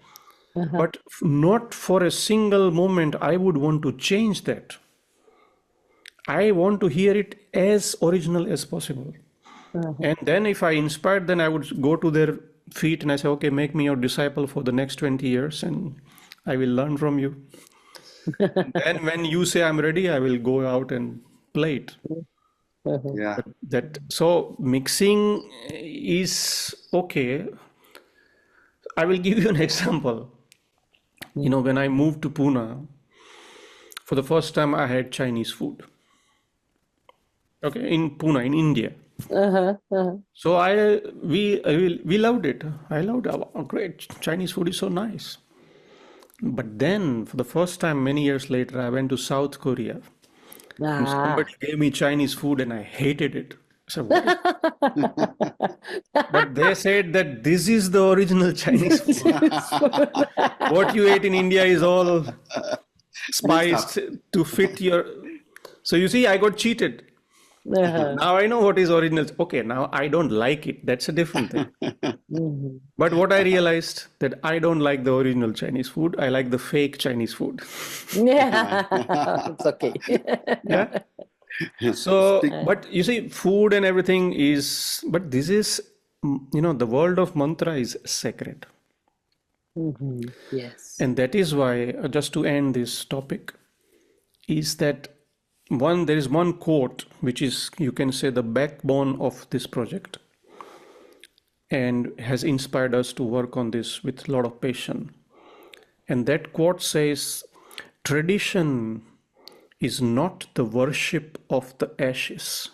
Speaker 3: but not for a single moment I would want to change that. I want to hear it as original as possible. And then if I inspired, then I would go to their feet and I say, okay, make me your disciple for the next 20 years and I will learn from you. And when you say I'm ready, I will go out and play it.
Speaker 2: Yeah.
Speaker 3: So mixing is okay. I will give you an example. When I moved to Pune, for the first time I had Chinese food. Okay, in Pune, in India. So we loved it. I loved it. Oh, great, Chinese food is so nice. But then, for the first time, many years later, I went to South Korea. And somebody gave me Chinese food and I hated it. So, but they said that this is the original Chinese food. What you ate in India is all spiced to fit your... So you see, I got cheated. Now I know what is original. Okay, now I don't like it. That's a different thing. But what I realized that I don't like the original Chinese food. I like the fake Chinese food.
Speaker 1: Yeah, it's okay.
Speaker 3: Yeah. So, but you see, food and everything is, but this is, the world of mantra is sacred.
Speaker 1: Yes.
Speaker 3: And that is why, just to end this topic, is that there is one quote which is, you can say, the backbone of this project and has inspired us to work on this with a lot of passion. And that quote says, tradition is not the worship of the ashes.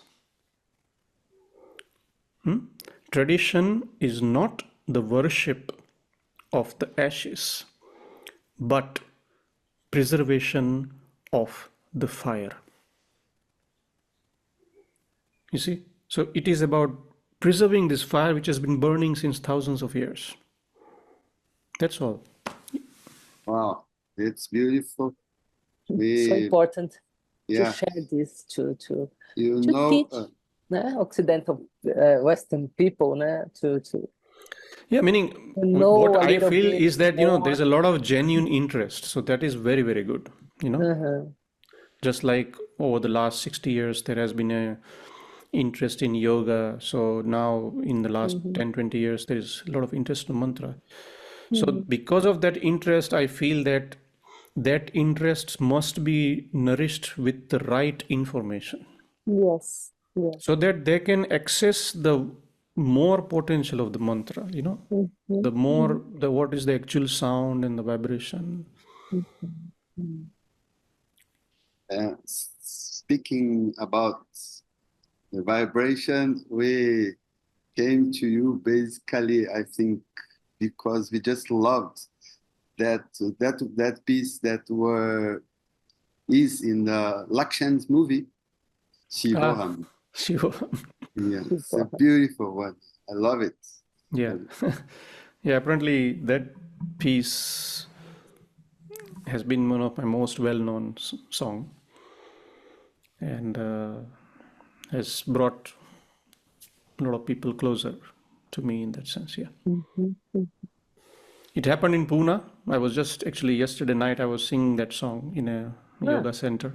Speaker 3: Tradition is not the worship of the ashes, but preservation of the fire. You see? So it is about preserving this fire which has been burning since thousands of years. That's all.
Speaker 2: Wow, it's beautiful.
Speaker 1: So important
Speaker 2: Yeah.
Speaker 1: to share this, to
Speaker 2: You know,
Speaker 1: teach Occidental, Western people, to
Speaker 3: Yeah, meaning
Speaker 1: to know
Speaker 3: what
Speaker 1: a
Speaker 3: I
Speaker 1: little
Speaker 3: feel
Speaker 1: bit
Speaker 3: is that,
Speaker 1: more.
Speaker 3: there's a lot of genuine interest. So that is very, very good.
Speaker 1: Uh-huh.
Speaker 3: Just like over the last 60 years, there has been a interest in yoga. So now in the last
Speaker 1: Mm-hmm.
Speaker 3: 10, 20 years, there is a lot of interest in mantra. So
Speaker 1: Mm-hmm.
Speaker 3: because of that interest, I feel that that interest must be nourished with the right information
Speaker 1: Yes, yes.
Speaker 3: so that they can access the more potential of the mantra,
Speaker 1: Mm-hmm.
Speaker 3: the more the what is the actual sound and the vibration.
Speaker 1: Mm-hmm.
Speaker 2: Speaking about the vibration, we came to you basically, I think, because we just loved that piece that is in the Lakshan's movie,
Speaker 3: Ah,
Speaker 2: Shivoham.
Speaker 3: sure.
Speaker 2: Yeah, it's a beautiful one. I love it.
Speaker 3: Yeah. Yeah, apparently that piece has been one of my most well-known song and has brought a lot of people closer to me in that sense. Yeah.
Speaker 1: Mm-hmm.
Speaker 3: It happened in Pune. I was just actually yesterday night I was singing that song in a
Speaker 1: Ah,
Speaker 3: yoga center.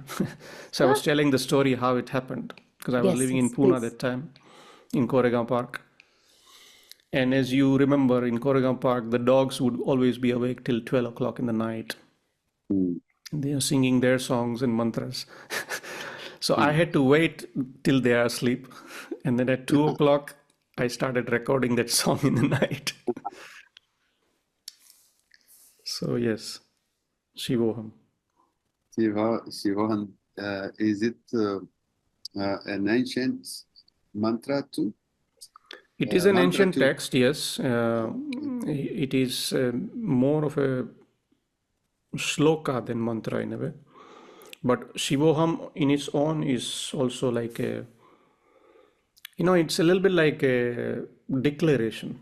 Speaker 3: So I
Speaker 1: ah.
Speaker 3: was telling the story how it happened because I was
Speaker 1: Yes,
Speaker 3: living in
Speaker 1: yes,
Speaker 3: Pune at
Speaker 1: please.
Speaker 3: that time in Koregaon Park. And as you remember, in Koregaon Park, the dogs would always be awake till 12 o'clock in the night.
Speaker 2: Mm.
Speaker 3: They are singing their songs and mantras. So I
Speaker 2: Mm.
Speaker 3: had to wait till they are asleep. And then at 2 o'clock, I started recording that song in the night. So, yes, Shivoham.
Speaker 2: Shivoham, is it an ancient mantra too?
Speaker 3: It is an
Speaker 2: Mantra
Speaker 3: ancient
Speaker 2: too?
Speaker 3: text, yes.
Speaker 2: Okay.
Speaker 3: It is more of a shloka than mantra in a way. But Shivoham in its own is also like a, it's a little bit like a declaration.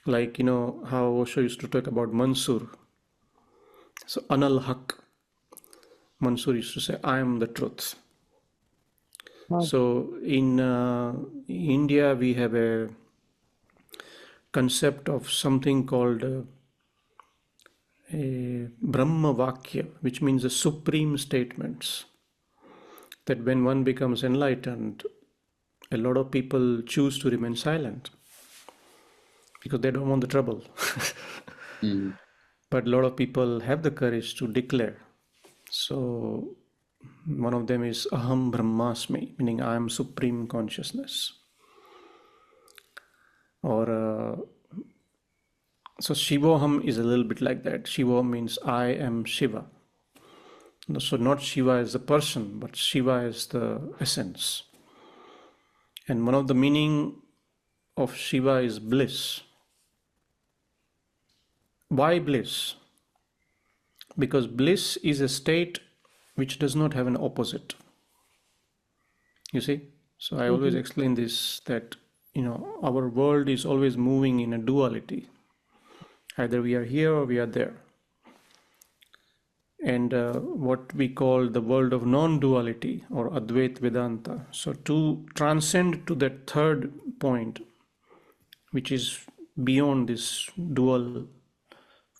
Speaker 3: Like, how Osho used to talk about Mansur. So, Anal Haq, Mansur used to say, I am the truth.
Speaker 1: Oh,
Speaker 3: So, in India, we have a concept of something called a Brahma Vakya, which means the supreme statements. That when one becomes enlightened, a lot of people choose to remain silent because they don't want the trouble.
Speaker 2: Mm.
Speaker 3: But a lot of people have the courage to declare. So, one of them is Aham Brahmasmi, meaning I am supreme consciousness. Or so Shivoham is a little bit like that. Shivoham means I am Shiva. So not Shiva as a person, but Shiva as the essence. And one of the meaning of Shiva is bliss. Why bliss? Because bliss is a state which does not have an opposite. You see? So I always
Speaker 1: mm-hmm.
Speaker 3: explain this that our world is always moving in a duality. Either we are here or we are there. And what we call the world of non-duality or Advait Vedanta. So to transcend to that third point, which is beyond this dual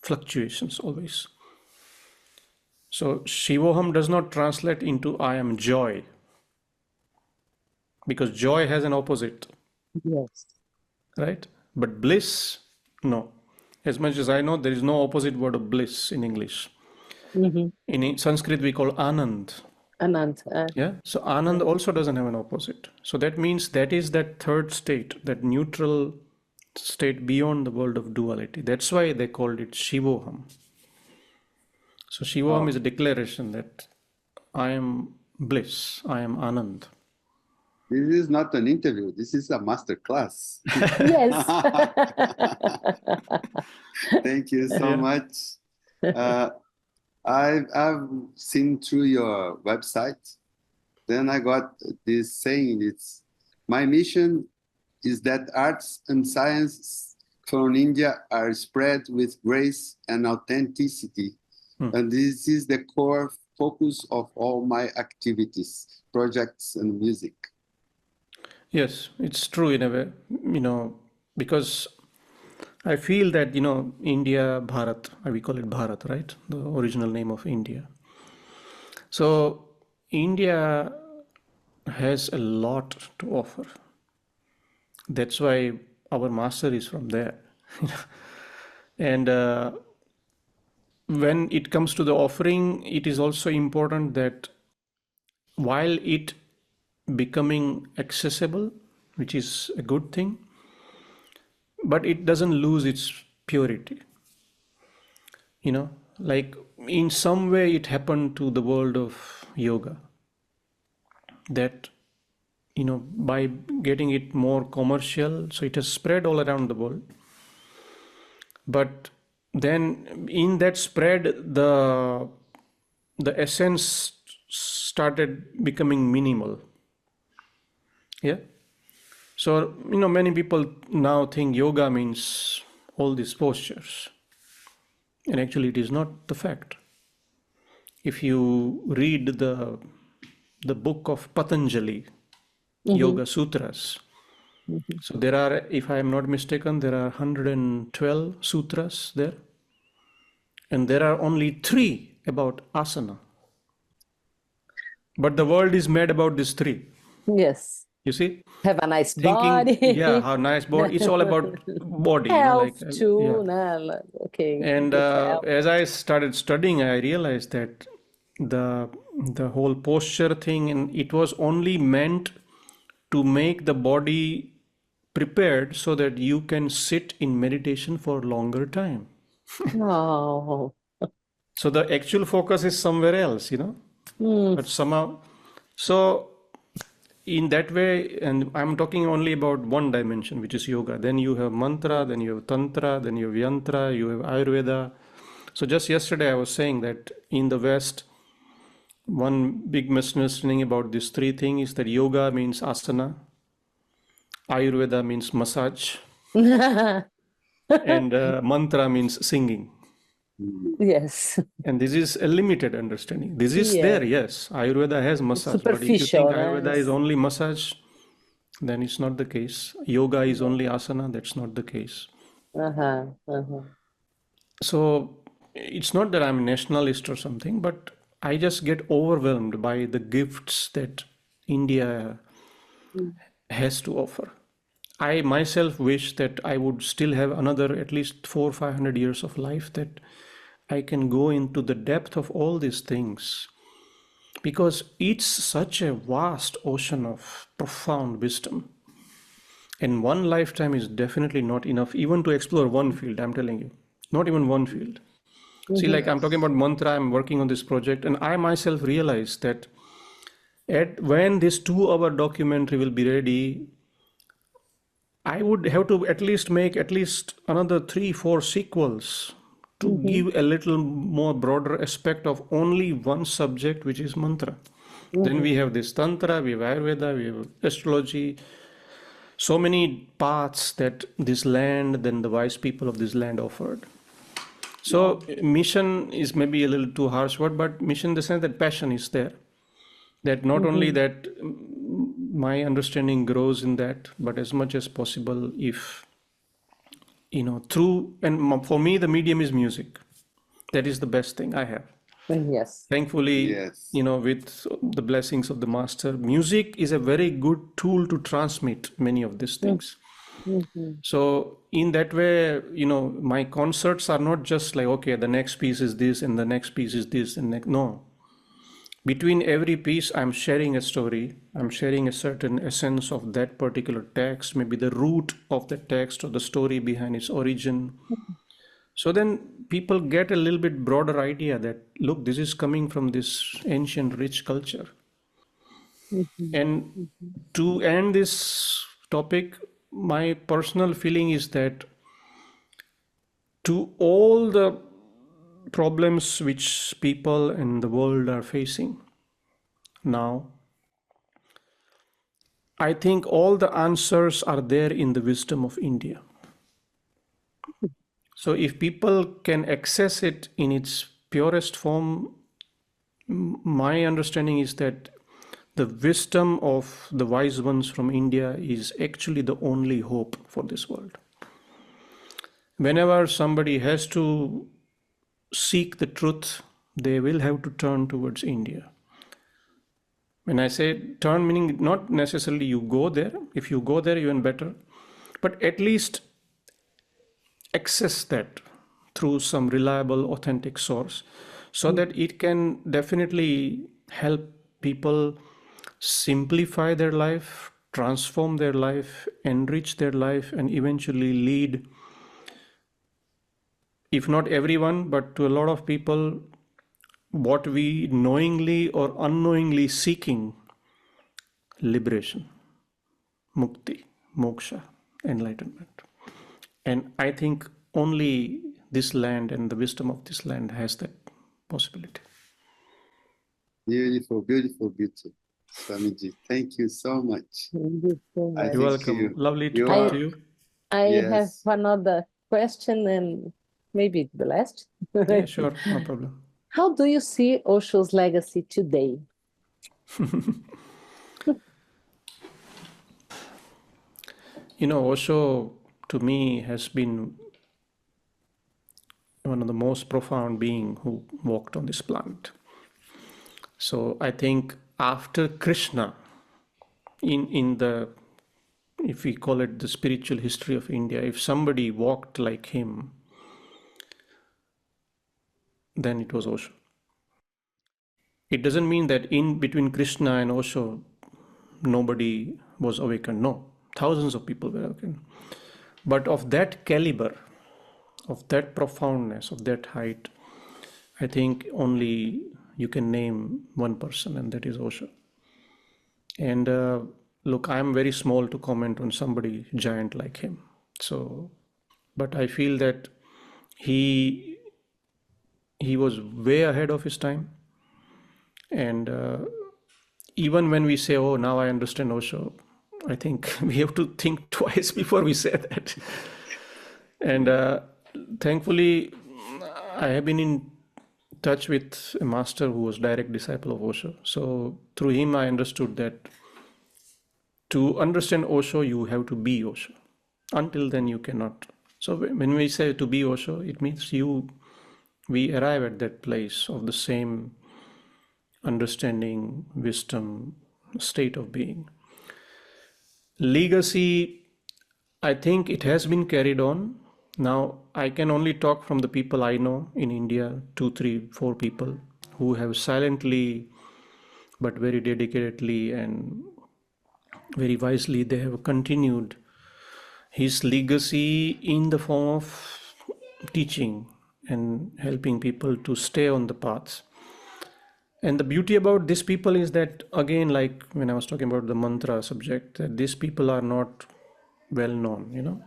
Speaker 3: fluctuations always. So Shivoham does not translate into I am joy, because joy has an opposite,
Speaker 1: Yes.
Speaker 3: right? But bliss, no. As much as I know, there is no opposite word of bliss in English.
Speaker 1: Mm-hmm.
Speaker 3: In Sanskrit, we call Anand.
Speaker 1: Anant.
Speaker 3: Yeah. So Anand also doesn't have an opposite. So that means that is that third state, that neutral state beyond the world of duality. That's why they called it Shivoham. So Shivoham
Speaker 2: Oh,
Speaker 3: is a declaration that I am bliss, I am Anand.
Speaker 2: this is not an interview. This is a master class.
Speaker 1: Yes.
Speaker 2: Thank you so
Speaker 3: Yeah.
Speaker 2: much. Uh, I've seen through your website. Then I got this saying. It's my mission is that arts and science from India are spread with grace and authenticity. And this is the core focus of all my activities, projects, and music.
Speaker 3: Yes, it's true in a way, because I feel that, India, Bharat, we call it Bharat, right? The original name of India. So India has a lot to offer. That's why our master is from there. And when it comes to the offering, it is also important that while it becoming accessible, which is a good thing, but it doesn't lose its purity. Like in some way it happened to the world of yoga that, by getting it more commercial, so it has spread all around the world. But then in that spread, the essence started becoming minimal. Yeah. So, many people now think yoga means all these postures. And actually, it is not the fact. If you read the book of Patanjali, Yoga Sutras, so there are, if I am not mistaken, there are 112 sutras there. And there are only 3 about asana. But the world is made about these 3.
Speaker 1: Yes.
Speaker 3: You see?
Speaker 1: Have a nice
Speaker 3: Thinking,
Speaker 1: body.
Speaker 3: how nice body. It's all about body,
Speaker 1: Health
Speaker 3: yeah.
Speaker 1: too. Okay.
Speaker 3: And
Speaker 1: Good health.
Speaker 3: as I started studying, I realized that the whole posture thing, and it was only meant to make the body prepared so that you can sit in meditation for longer time.
Speaker 1: Oh.
Speaker 3: So the actual focus is somewhere else, but somehow, so in that way, and I'm talking only about one dimension, which is yoga. Then you have mantra, then you have tantra, then you have yantra, you have Ayurveda. So just yesterday I was saying that in the West, one big misunderstanding about these 3 things is that yoga means asana, Ayurveda means massage, and mantra means singing.
Speaker 1: Yes.
Speaker 3: And this is a limited understanding. This is there, yes. Ayurveda has massage, but if you think
Speaker 1: Superficial,
Speaker 3: Ayurveda is
Speaker 1: né?
Speaker 3: only massage, then it's not the case. Yoga is only asana, that's not the case. So it's not that I'm a nationalist or something, but I just get overwhelmed by the gifts that India has to offer. I myself wish that I would still have another at least 400-500 years of life, that I can go into the depth of all these things, because it's such a vast ocean of profound wisdom. And one lifetime is definitely not enough even to explore one field, I'm telling you. Not even one field. See, like I'm talking about mantra, I'm working on this project, and I myself realized that when this 2-hour documentary will be ready, I would have to at least make at least another 3-4 sequels to give a little more broader aspect of only one subject, which is mantra. Then we have this tantra, we have Ayurveda, we have astrology, so many paths that this land, then the wise people of this land offered. So mission is maybe a little too harsh word, but mission in the sense that passion is there. That not only that my understanding grows in that, but as much as possible, if, through, and for me, the medium is music. That is the best thing I have.
Speaker 1: Yes.
Speaker 3: Thankfully,
Speaker 2: Yes.
Speaker 3: with the blessings of the master, music is a very good tool to transmit many of these things. So in that way, my concerts are not just like, okay, the next piece is this and the next piece is this and no. Between every piece, I'm sharing a story. I'm sharing a certain essence of that particular text, maybe the root of the text or the story behind its origin. So then people get a little bit broader idea that, look, this is coming from this ancient rich culture. And to end this topic, my personal feeling is that to all the problems which people in the world are facing now, I think all the answers are there in the wisdom of India. So if people can access it in its purest form, my understanding is that the wisdom of the wise ones from India is actually the only hope for this world. whenever somebody has to seek the truth, they will have to turn towards India. When I say turn, meaning not necessarily you go there. If you go there, even better. But at least access that through some reliable, authentic source so that it can definitely help people simplify their life, transform their life, enrich their life, and eventually lead, if not everyone, but to a lot of people, what we knowingly or unknowingly seeking: liberation, mukti, moksha, enlightenment. And I think only this land and the wisdom of this land has that possibility.
Speaker 2: Beautiful, beautiful, beautiful. Swamiji, thank you so much.
Speaker 1: Thank you so
Speaker 2: I
Speaker 1: much.
Speaker 3: You're
Speaker 2: think
Speaker 3: welcome. Lovely to
Speaker 2: you
Speaker 3: talk
Speaker 2: are,
Speaker 3: to you.
Speaker 1: I have
Speaker 2: yes.
Speaker 1: another question, and maybe the last.
Speaker 3: Yeah, sure. No problem.
Speaker 1: How do you see Osho's legacy today?
Speaker 3: You know, Osho to me has been one of the most profound beings who walked on this planet. So I think after Krishna, in the, if we call it the spiritual history of India, if somebody walked like him, then it was Osho. It doesn't mean that in between Krishna and Osho, nobody was awakened. No, thousands of people were awakened. But of that caliber, of that profoundness, of that height, I think only you can name one person, and that is Osho. And look, I'm very small to comment on somebody giant like him. So, but I feel that he was way ahead of his time. And even when we say, "Oh, now I understand Osho," I think we have to think twice before we say that. And thankfully, I have been in touch with a master who was direct disciple of Osho. So through him, I understood that to understand Osho, you have to be Osho. Until then, you cannot. So when we say to be Osho, it means we arrive at that place of the same understanding, wisdom, state of being. Legacy, I think it has been carried on. Now, I can only talk from the people I know in India, 2, 3, 4 people who have silently but very dedicatedly and very wisely, they have continued his legacy in the form of teaching and helping people to stay on the path. And the beauty about these people is that, again, like when I was talking about the mantra subject, that these people are not well known, you know.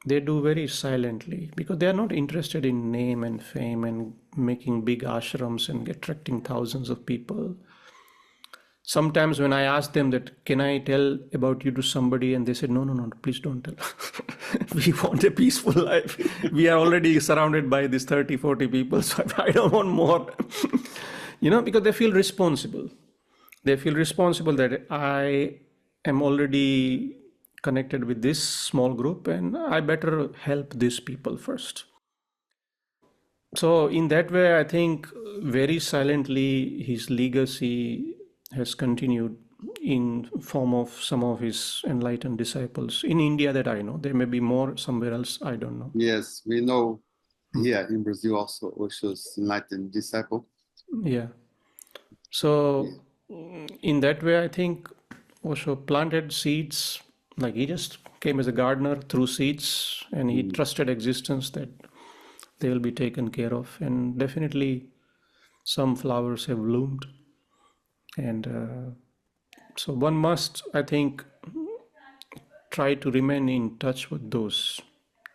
Speaker 3: They do very silently because they are not interested in name and fame and making big ashrams and attracting thousands of people. Sometimes when I ask them that, can I tell about you to somebody? And they said, no, no, no, please don't tell. We want a peaceful life. We are already surrounded by these 30, 40 people. So I don't want more, you know, because they feel responsible. They feel responsible that I am already connected with this small group and I better help these people first. So in that way, I think very silently his legacy has continued in form of some of his enlightened disciples in India that I know. There may be more somewhere else, I don't know.
Speaker 2: Yes, we know here in Brazil also Osho's enlightened disciple.
Speaker 3: Yeah. So in that way, I think Osho planted seeds, like he just came as a gardener through seeds and he trusted existence that they will be taken care of. And definitely some flowers have bloomed. And so one must, I think, try to remain in touch with those,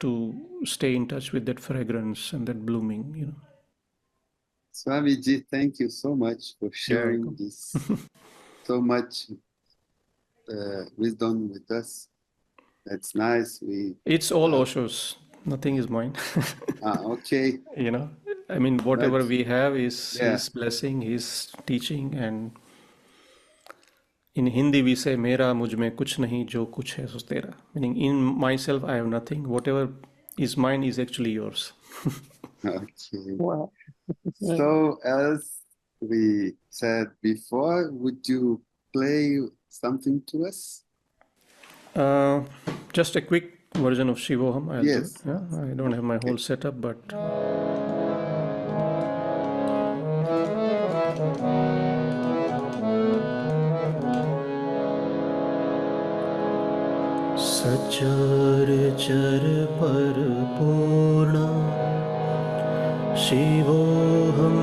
Speaker 3: to stay in touch with that fragrance and that blooming, you know.
Speaker 2: Swamiji, thank you so much for
Speaker 3: You're
Speaker 2: sharing
Speaker 3: welcome.
Speaker 2: this so much wisdom with us. That's nice.
Speaker 3: It's all Osho's, nothing is mine.
Speaker 2: Okay.
Speaker 3: You know, I mean, whatever
Speaker 2: But
Speaker 3: we have is
Speaker 2: yeah,
Speaker 3: his blessing, his teaching. And in Hindi we say, Mera mujh mein kuch nahi, jo kuch hai so tera. Meaning in myself I have nothing. Whatever is mine is actually yours.
Speaker 2: Okay.
Speaker 1: Wow.
Speaker 2: So, as we said before, would you play something to us?
Speaker 3: Just a quick version of Shivoham. I'll do.
Speaker 2: Yes.
Speaker 3: Yeah, I don't have my whole setup, but Sachar परिपूर्ण शिवोऽहं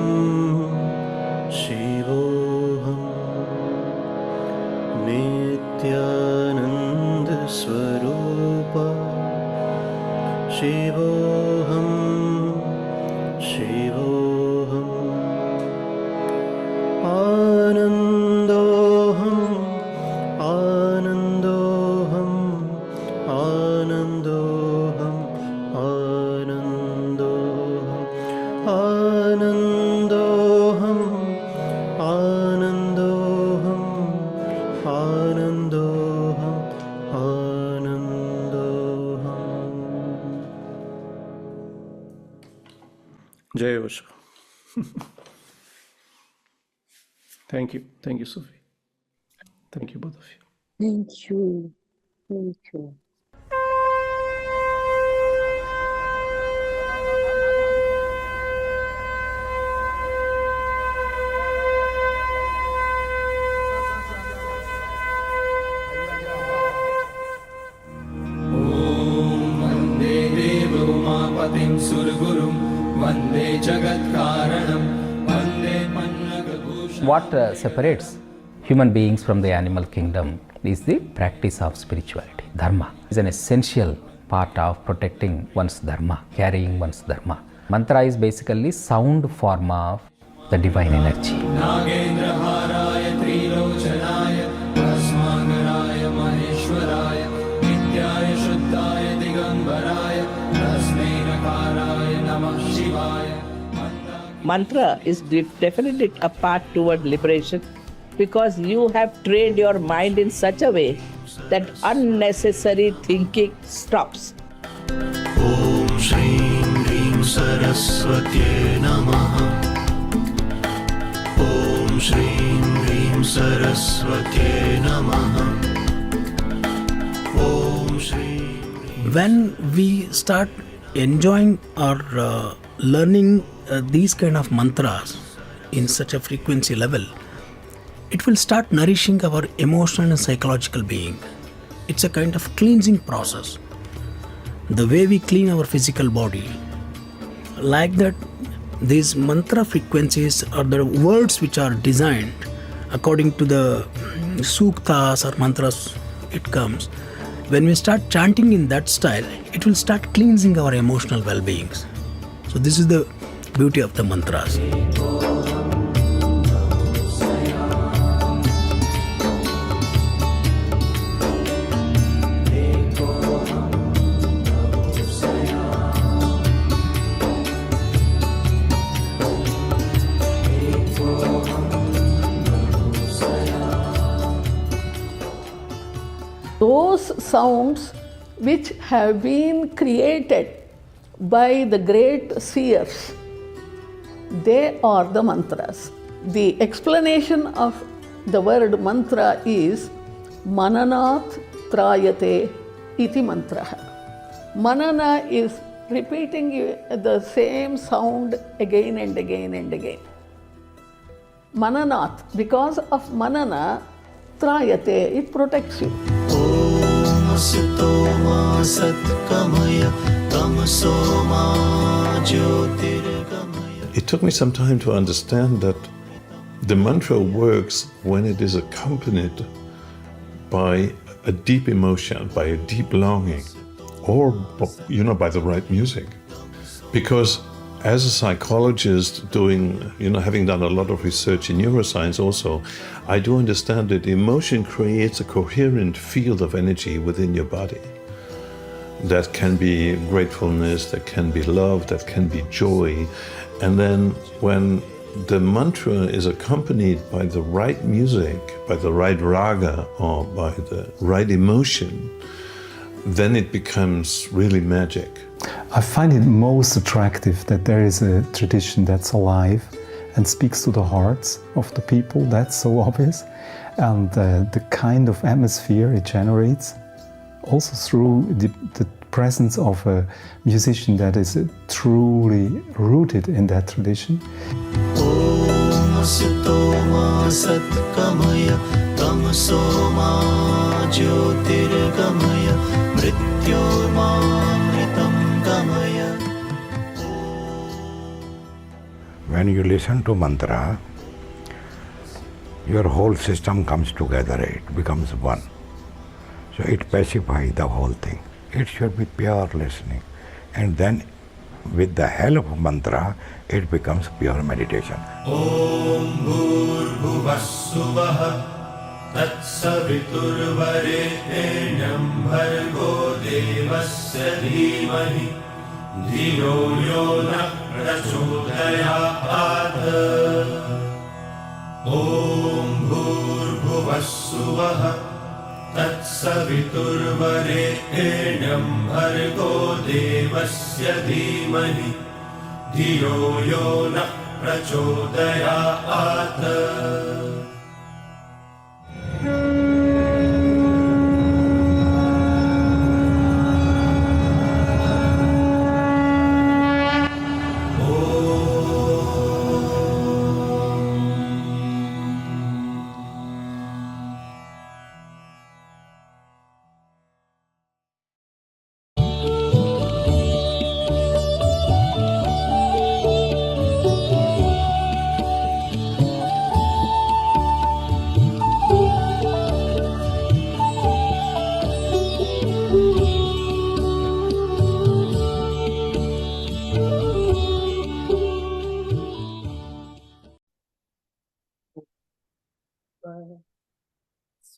Speaker 3: शिवोऽहं नित्यानन्दस्वरूप शिवोऽहं शिवोऽहम् आनन्दोऽहम् आनन्दोऽहम् आनन्दोऽहम् आनन्दोऽहम् आनन्दोऽहम् आनन्दोऽहम् आनन्दोऽहम् जय Osho. Thank you, Sophie. Thank you, both of you.
Speaker 1: Thank you. Thank you.
Speaker 4: वन्दे देवोमापतिं सुरगुरुं वन्दे जगत्कारणं वन्दे पन्नगभूषणं.
Speaker 5: What separates human beings from the animal kingdom is the practice of spirituality. Dharma is an essential part of protecting one's dharma, carrying one's dharma. Mantra is basically sound form of the divine energy.
Speaker 4: नागेन्द्रहाराय त्रिलोचनाय भस्माङ्गराय महेश्वराय नित्याय शुद्धाय दिगम्बराय तस्मै नकाराय नमः शिवाय.
Speaker 6: Mantra is definitely a path toward liberation because you have trained your mind in such a way that unnecessary thinking stops.
Speaker 4: ॐ श्रीं ह्रीं सरस्वत्यै नमः. ॐ श्रीं ह्रीं सरस्वत्यै नमः. ॐ श्रीं.
Speaker 7: When we start enjoying or learning these kind of mantras in such a frequency level, it will start nourishing our emotional and psychological being. It's a kind of cleansing process. The way we clean our physical body, like that, these mantra frequencies are the words which are designed according to the suktas or mantras it comes. When we start chanting in that style, it will start cleansing our emotional well-beings. So this is the beauty of the mantras.
Speaker 8: Those sounds which have been created by the great seers, they are the mantras. The explanation of the word mantra is mananat trayate iti mantraha. Manana is repeating the same sound again and again and again. Mananat, because of manana, trayate, it protects you.
Speaker 9: It took me some time to understand that the mantra works when it is accompanied by a deep emotion, by a deep longing, or, by the right music. Because as a psychologist having done a lot of research in neuroscience also, I do understand that emotion creates a coherent field of energy within your body. That can be gratefulness, that can be love, that can be joy. And then when the mantra is accompanied by the right music, by the right raga, or by the right emotion, then it becomes really magic.
Speaker 10: I find it most attractive that there is a tradition that's alive and speaks to the hearts of the people. That's so obvious. And the kind of atmosphere it generates, also through the presence of a musician that is truly rooted in that tradition.
Speaker 4: Om Sitoma Satkamaya Tamasoma Jyotirgamaya Mrityormamritam Gamaya.
Speaker 11: When you listen to mantra, your whole system comes together, it becomes one. So it pacifies the whole thing. It should be pure listening. And then with the help of mantra, it becomes pure meditation.
Speaker 4: Om Bhurbhuvassuvaha Tatsaviturvarenyam Bhargo Devasya Dhimahi Dhiyo Yo Nah Prachodayat. Om Bhurbhuvassuvaha Tatsaviturvarenyam Bhargo Devasya Dhimahi Dhiyo Yo Nah Prachodayat.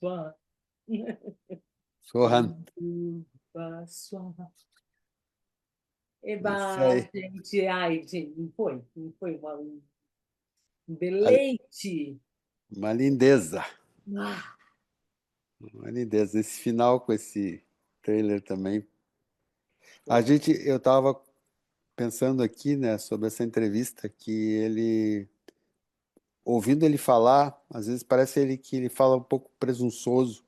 Speaker 1: Sua.
Speaker 2: Sohan.
Speaker 1: Sua.
Speaker 2: Isso
Speaker 1: Eba,
Speaker 2: aí.
Speaker 1: gente, ai, gente, não foi um deleite.
Speaker 2: Uma lindeza.
Speaker 1: Ah,
Speaker 2: Uma lindeza. Esse final com esse trailer também. Eu estava pensando aqui, né, sobre essa entrevista, que ele, ouvindo ele falar, às vezes parece que ele fala um pouco presunçoso,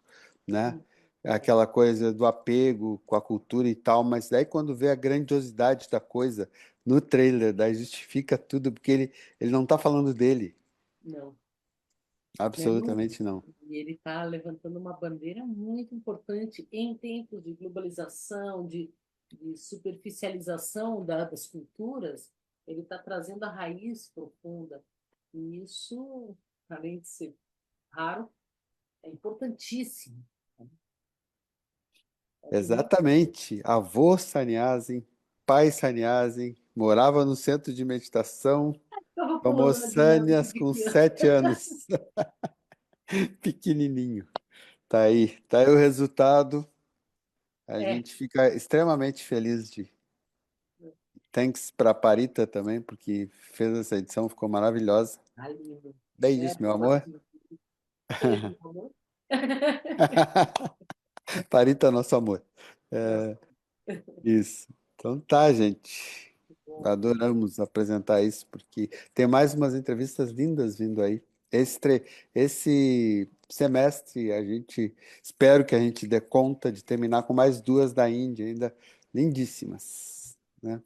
Speaker 2: né? Aquela coisa do apego com a cultura e tal, mas daí quando vê a grandiosidade da coisa no trailer, daí justifica tudo, porque ele não está falando dele,
Speaker 1: não.
Speaker 2: absolutamente não.
Speaker 1: E ele está levantando uma bandeira muito importante em tempos de globalização, de superficialização das culturas. Ele está trazendo a raiz profunda. E isso, além de ser raro, é importantíssimo.
Speaker 2: Exatamente. Avô sannyasi, pai sannyasi, morava no centro de meditação,
Speaker 1: Estava
Speaker 2: tomou
Speaker 1: pulando na dinâmica
Speaker 2: sannyas
Speaker 1: de
Speaker 2: com
Speaker 1: criança.
Speaker 2: 7 anos. Pequenininho. Tá aí o resultado. A gente fica extremamente feliz de. Thanks para a Parita também, porque fez essa edição, ficou maravilhosa.
Speaker 1: Ah, lindo.
Speaker 2: Beijos, meu amor.
Speaker 1: Beijo, meu amor.
Speaker 2: Parita, nosso amor. É, isso. Então tá, gente. Adoramos apresentar isso, porque tem mais umas entrevistas lindas vindo aí. Esse semestre, espero que a gente dê conta de terminar com mais 2 da Índia, ainda lindíssimas, né?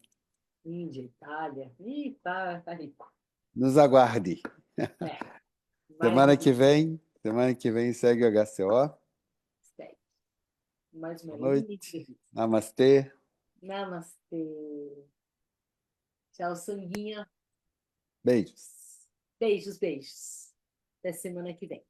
Speaker 1: Índia, Itália. Ih, tá rico.
Speaker 2: Nos aguarde.
Speaker 1: Mais uma
Speaker 2: Semana que vem segue o HCO.
Speaker 1: Mais uma
Speaker 2: Boa
Speaker 1: linda
Speaker 2: noite.
Speaker 1: entrevista.
Speaker 2: Namastê.
Speaker 1: Namastê. Tchau, Sanguinha.
Speaker 2: Beijos.
Speaker 1: Beijos, beijos. Até semana que vem.